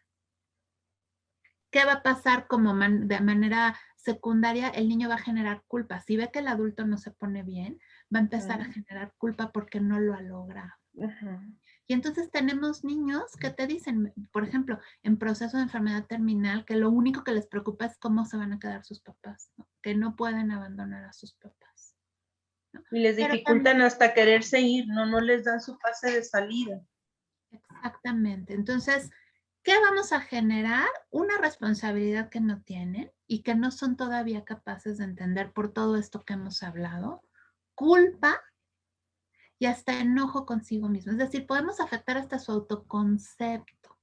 ¿Qué va a pasar de manera secundaria? El niño va a generar culpa. Si ve que el adulto no se pone bien, va a empezar a Ujú. generar culpa porque no lo ha logrado. Ajá. Y entonces tenemos niños que te dicen, por ejemplo, en proceso de enfermedad terminal, que lo único que les preocupa es cómo se van a quedar sus papás, ¿no? Que no pueden abandonar a sus papás, ¿no? Y les Pero también, dificultan hasta quererse ir, no, no les dan su pase de salida. exactamente. Entonces, ¿qué vamos a generar? Una responsabilidad que no tienen y que no son todavía capaces de entender por todo esto que hemos hablado. Culpa y hasta enojo consigo mismo. Es decir, podemos afectar hasta su autoconcepto,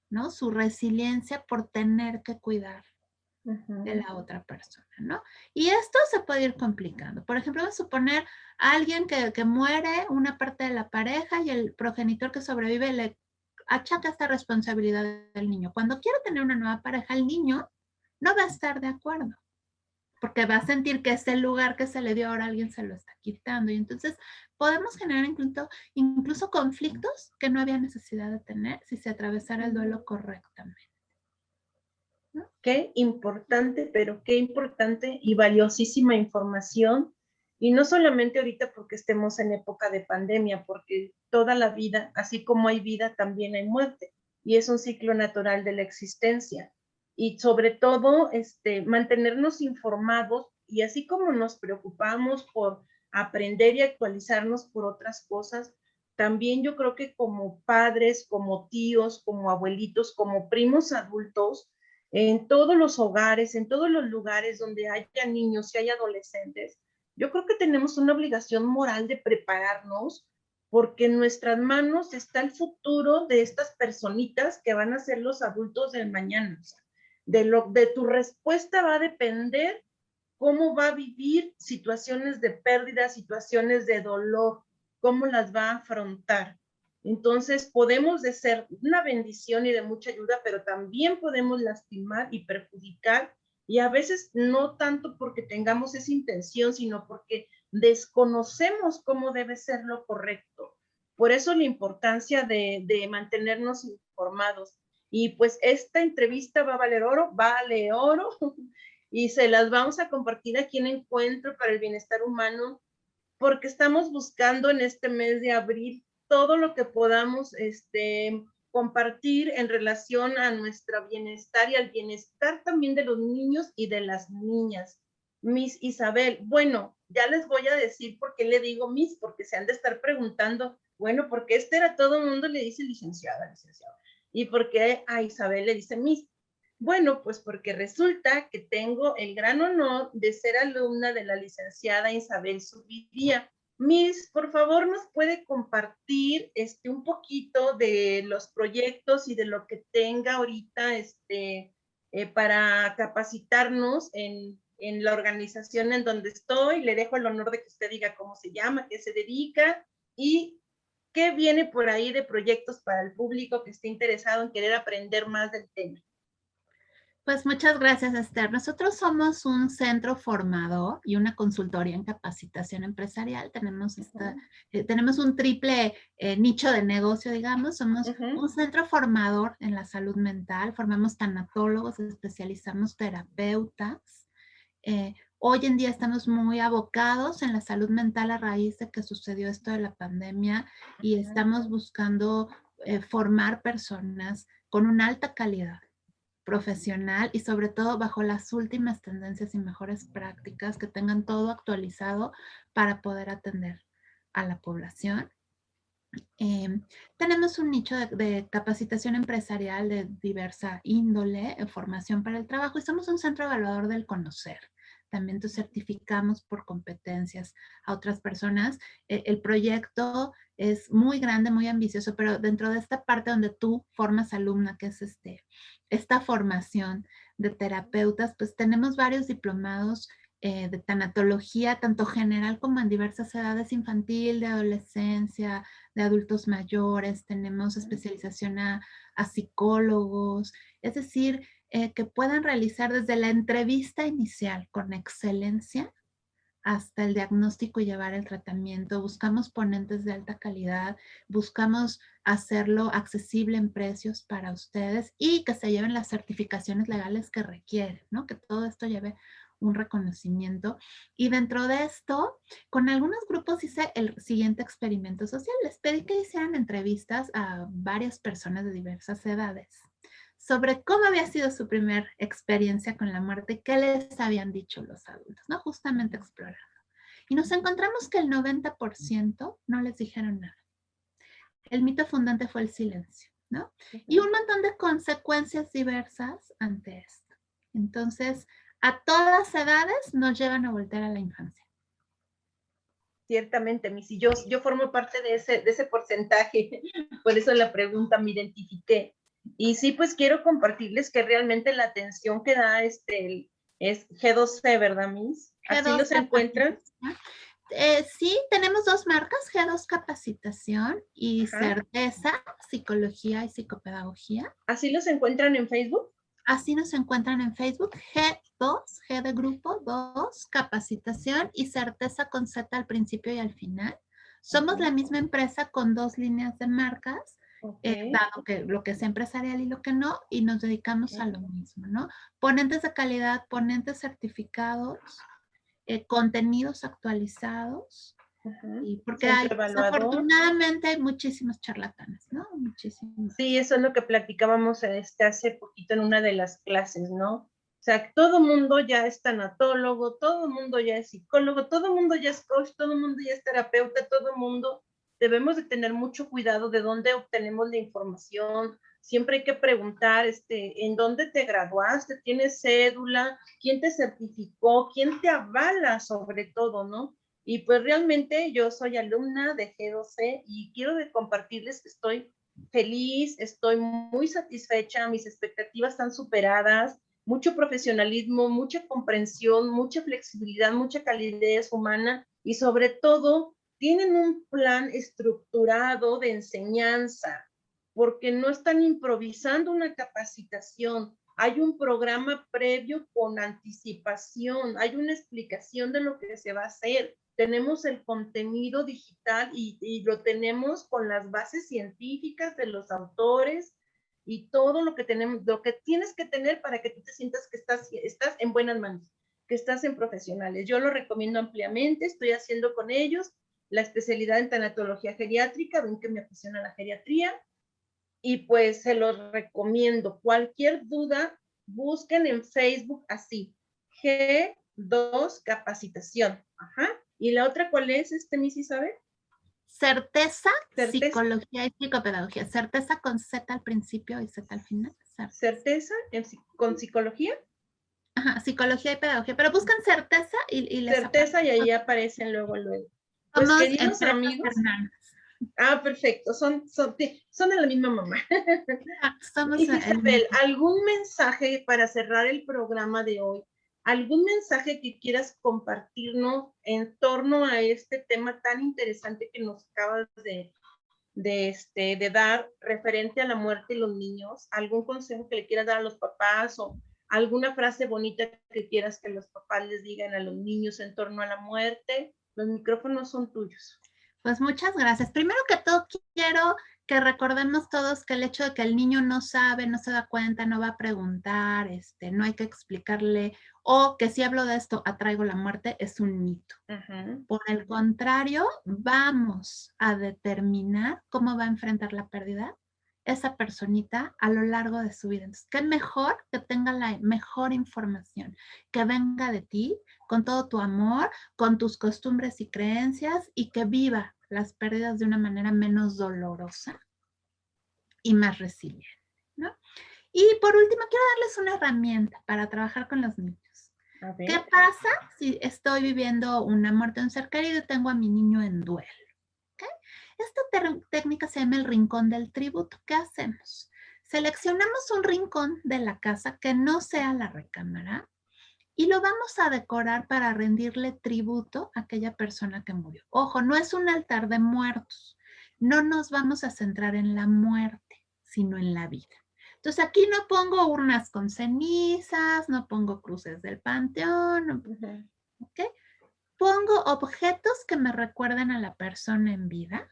¿no? Su resiliencia por tener que cuidar de Ujú. la otra persona, ¿no? Y esto se puede ir complicando. Por ejemplo, vamos a suponer a alguien que muere, una parte de la pareja y el progenitor que sobrevive le achaca esta responsabilidad del niño. Cuando quiere tener una nueva pareja, el niño no va a estar de acuerdo porque va a sentir que ese lugar que se le dio ahora alguien se lo está quitando. Y entonces podemos generar incluso conflictos que no había necesidad de tener si se atravesara el duelo correctamente, ¿no? Qué importante, pero qué importante y valiosísima información. Y no solamente ahorita porque estemos en época de pandemia, porque toda la vida, así como hay vida, también hay muerte. Y es un ciclo natural de la existencia. Y sobre todo, mantenernos informados y así como nos preocupamos por aprender y actualizarnos por otras cosas, también yo creo que como padres, como tíos, como abuelitos, como primos adultos, en todos los hogares, en todos los lugares donde haya niños y haya adolescentes, yo creo que tenemos una obligación moral de prepararnos porque en nuestras manos está el futuro de estas personitas que van a ser los adultos del mañana. O sea, de tu respuesta va a depender cómo va a vivir situaciones de pérdida, situaciones de dolor, cómo las va a afrontar. Entonces, podemos de ser una bendición y de mucha ayuda, pero también podemos lastimar y perjudicar, y a veces no tanto porque tengamos esa intención, sino porque desconocemos cómo debe ser lo correcto. Por eso la importancia de mantenernos informados. Y pues esta entrevista va a valer oro, vale oro, y se las vamos a compartir aquí en Encuentro para el Bienestar Humano, porque estamos buscando en este mes de abril todo lo que podamos compartir en relación a nuestro bienestar y al bienestar también de los niños y de las niñas. Miss Isabel, bueno, ya les voy a decir por qué le digo Miss, porque se han de estar preguntando, bueno, porque era todo el mundo le dice licenciada, licenciada, y por qué a Isabel le dice Miss. Bueno, pues porque resulta que tengo el gran honor de ser alumna de la licenciada Isabel Zubiría. Miss, por favor, ¿nos puede compartir un poquito de los proyectos y de lo que tenga ahorita para capacitarnos en la organización en donde estoy? Le dejo el honor de que usted diga cómo se llama, qué se dedica y qué viene por ahí de proyectos para el público que esté interesado en querer aprender más del tema. Pues muchas gracias, Esther. Nosotros somos un centro formador y una consultoría en capacitación empresarial. Tenemos un triple nicho de negocio, digamos. Somos un centro formador en la salud mental. Formamos tanatólogos, especializamos terapeutas. Hoy en día estamos muy abocados en la salud mental a raíz de que sucedió esto de la pandemia y estamos buscando formar personas con una alta calidad profesional y sobre todo bajo las últimas tendencias y mejores prácticas que tengan todo actualizado para poder atender a la población Eh, Tenemos un nicho de capacitación empresarial de diversa índole, formación para el trabajo y somos un centro evaluador del conocer. También te certificamos por competencias a otras personas. El proyecto es muy grande, muy ambicioso, pero dentro de esta parte donde tú formas alumna, que es esta formación de terapeutas, pues tenemos varios diplomados de tanatología, tanto general como en diversas edades, infantil, de adolescencia, de adultos mayores, tenemos especialización a psicólogos, es decir, que puedan realizar desde la entrevista inicial con excelencia hasta el diagnóstico y llevar el tratamiento. Buscamos ponentes de alta calidad, buscamos hacerlo accesible en precios para ustedes y que se lleven las certificaciones legales que requieren, ¿no? Que todo esto lleve un reconocimiento. Y dentro de esto, con algunos grupos hice el siguiente experimento social. Les pedí que hicieran entrevistas a varias personas de diversas edades sobre cómo había sido su primera experiencia con la muerte, qué les habían dicho los adultos, ¿no? Justamente explorando. Y nos encontramos que el 90% no les dijeron nada. El mito fundante fue el silencio, ¿no? Y un montón de consecuencias diversas ante esto. Entonces, a todas edades nos llevan a volver a la infancia. Ciertamente, Missy, yo formo parte de ese porcentaje, por eso la pregunta me identifiqué. Y sí, pues quiero compartirles que realmente la atención que da es G2C, ¿verdad, Miss? Así G2 los encuentran. Sí, tenemos dos marcas, G2 Capacitación y Ajá. Certeza, Psicología y Psicopedagogía. Así los encuentran en Facebook. Así nos encuentran en Facebook, G2, G de grupo, 2, Capacitación y Certeza con Z al principio y al final. Somos la misma empresa con dos líneas de marcas, dado que lo que es empresarial y lo que no, y nos dedicamos a lo mismo, ¿no? Ponentes de calidad, ponentes certificados, contenidos actualizados, y porque Centro evaluador. desafortunadamente hay muchísimos charlatanes, ¿no? Muchísimos. Sí, eso es lo que platicábamos hace poquito en una de las clases, ¿no? O sea, todo mundo ya es tanatólogo, todo mundo ya es psicólogo, todo mundo ya es coach, todo mundo ya es terapeuta, todo mundo. Debemos de tener mucho cuidado de dónde obtenemos la información. Siempre hay que preguntar, ¿en dónde te graduaste? ¿Tienes cédula? ¿Quién te certificó? ¿Quién te avala sobre todo, no? Y pues realmente yo soy alumna de G12 y quiero compartirles que estoy feliz, estoy muy satisfecha, mis expectativas están superadas, mucho profesionalismo, mucha comprensión, mucha flexibilidad, mucha calidez humana y sobre todo tienen un plan estructurado de enseñanza, porque no están improvisando una capacitación, hay un programa previo con anticipación, hay una explicación de lo que se va a hacer, tenemos el contenido digital y lo tenemos con las bases científicas de los autores y todo lo que tenemos, lo que tienes que tener para que tú te sientas que estás en buenas manos, que estás en profesionales. Yo lo recomiendo ampliamente, estoy haciendo con ellos la especialidad en tanatología geriátrica, ven que me apasiona la geriatría, y pues se los recomiendo. Cualquier duda, busquen en Facebook así, G2 Capacitación. Ajá. ¿Y la otra cuál es, Missy, sabe? Certeza, Certeza. Psicología y Psicopedagogía. Certeza con Z al principio y Z al final. Certeza con psicología. Ajá, Psicología y Pedagogía. Pero buscan certeza y les Certeza y aparece. ahí aparecen luego. Pues Somos queridos empresas amigos. hermanas. Perfecto, son de la misma mamá. Somos Isabel, ¿algún mensaje para cerrar el programa de hoy? ¿Algún mensaje que quieras compartirnos en torno a este tema tan interesante que nos acabas de dar referente a la muerte de los niños? ¿Algún consejo que le quieras dar a los papás o alguna frase bonita que quieras que los papás les digan a los niños en torno a la muerte? Los micrófonos son tuyos. Pues muchas gracias. Primero que todo, quiero que recordemos todos que el hecho de que el niño no sabe, no se da cuenta, no va a preguntar, no hay que explicarle, o que si hablo de esto atraigo la muerte, es un mito. Por el contrario, vamos a determinar cómo va a enfrentar la pérdida esa personita a lo largo de su vida. Entonces, qué mejor que tenga la mejor información, que venga de ti, con todo tu amor, con tus costumbres y creencias, y que viva las pérdidas de una manera menos dolorosa y más resiliente, ¿no? Y por último, quiero darles una herramienta para trabajar con los niños. ¿Qué pasa si estoy viviendo una muerte de un ser querido y tengo a mi niño en duelo? ¿Okay? Esta técnica se llama el rincón del tributo. ¿Qué hacemos? Seleccionamos un rincón de la casa que no sea la recámara y lo vamos a decorar para rendirle tributo a aquella persona que murió. Ojo, no es un altar de muertos. No nos vamos a centrar en la muerte, sino en la vida. Entonces aquí no pongo urnas con cenizas, no pongo cruces del panteón, ¿ok? Pongo objetos que me recuerden a la persona en vida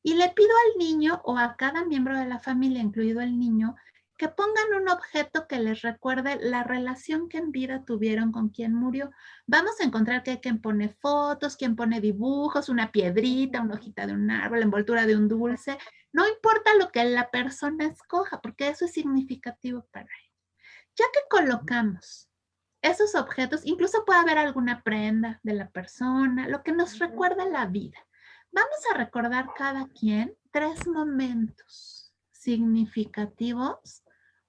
y le pido al niño o a cada miembro de la familia, incluido el niño, que pongan un objeto que les recuerde la relación que en vida tuvieron con quien murió. Vamos a encontrar que hay quien pone fotos, quien pone dibujos, una piedrita, una hojita de un árbol, la envoltura de un dulce. No importa lo que la persona escoja, porque eso es significativo para él. Ya que colocamos esos objetos, incluso puede haber alguna prenda de la persona, lo que nos recuerda la vida. Vamos a recordar cada quien 3 momentos significativos,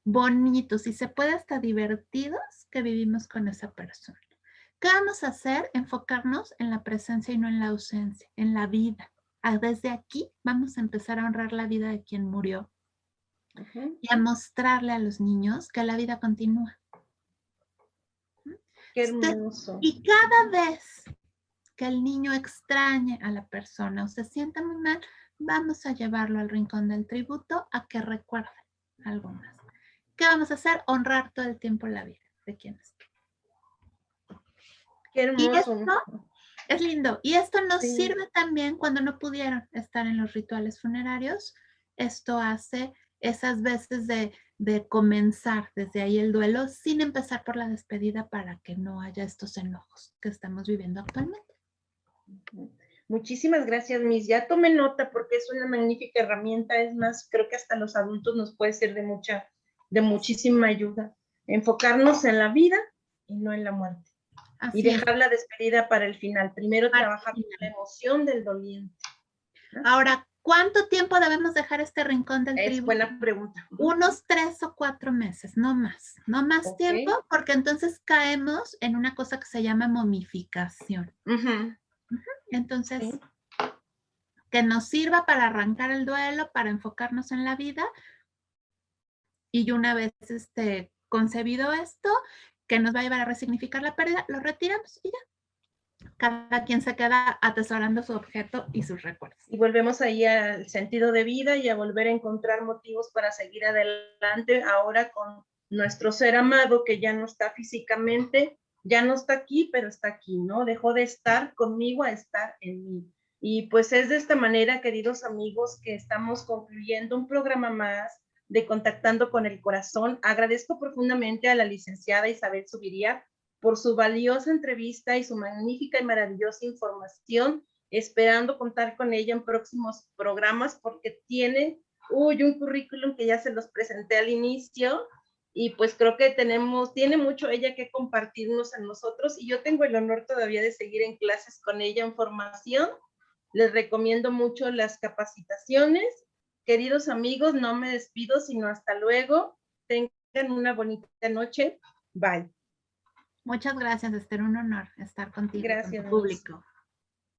bonitos y se puede hasta divertidos que vivimos con esa persona. ¿Qué vamos a hacer? Enfocarnos en la presencia y no en la ausencia, en la vida. Desde aquí vamos a empezar a honrar la vida de quien murió y a mostrarle a los niños que la vida continúa. Qué hermoso. Y cada vez que el niño extrañe a la persona o se sienta muy mal, vamos a llevarlo al rincón del tributo a que recuerde algo más. ¿Qué vamos a hacer? Honrar todo el tiempo la vida de quien está. Qué hermoso. Y esto es lindo. Y esto nos sirve también cuando no pudieron estar en los rituales funerarios. Esto hace esas veces de comenzar desde ahí el duelo sin empezar por la despedida para que no haya estos enojos que estamos viviendo actualmente. Muchísimas gracias, Miss. Ya tomé nota porque es una magnífica herramienta. Es más, creo que hasta los adultos nos puede ser de muchísima ayuda. Enfocarnos en la vida y no en la muerte. Así y dejar la despedida para el final. Primero trabajar con la emoción del doliente. ¿No? Ahora, ¿cuánto tiempo debemos dejar este rincón del tributo? Es buena pregunta. Unos 3 o 4 meses, no más. No más tiempo, porque entonces caemos en una cosa que se llama momificación. Entonces, que nos sirva para arrancar el duelo, para enfocarnos en la vida. Y una vez concebido esto, que nos va a llevar a resignificar la pérdida, lo retiramos y ya. Cada quien se queda atesorando su objeto y sus recuerdos. Y volvemos ahí al sentido de vida y a volver a encontrar motivos para seguir adelante ahora con nuestro ser amado que ya no está físicamente, ya no está aquí, pero está aquí, ¿no? Dejó de estar conmigo a estar en mí. Y pues es de esta manera, queridos amigos, que estamos concluyendo un programa más de Contactando con el Corazón. Agradezco profundamente a la licenciada Isabel Zuviría por su valiosa entrevista y su magnífica y maravillosa información, esperando contar con ella en próximos programas porque tiene un currículum que ya se los presenté al inicio y pues creo que tiene mucho ella que compartirnos a nosotros y yo tengo el honor todavía de seguir en clases con ella en formación. Les recomiendo mucho las capacitaciones. Queridos amigos, no me despido, sino hasta luego. Tengan una bonita noche. Bye. Muchas gracias, Esther. Un honor estar contigo, gracias, con tu público.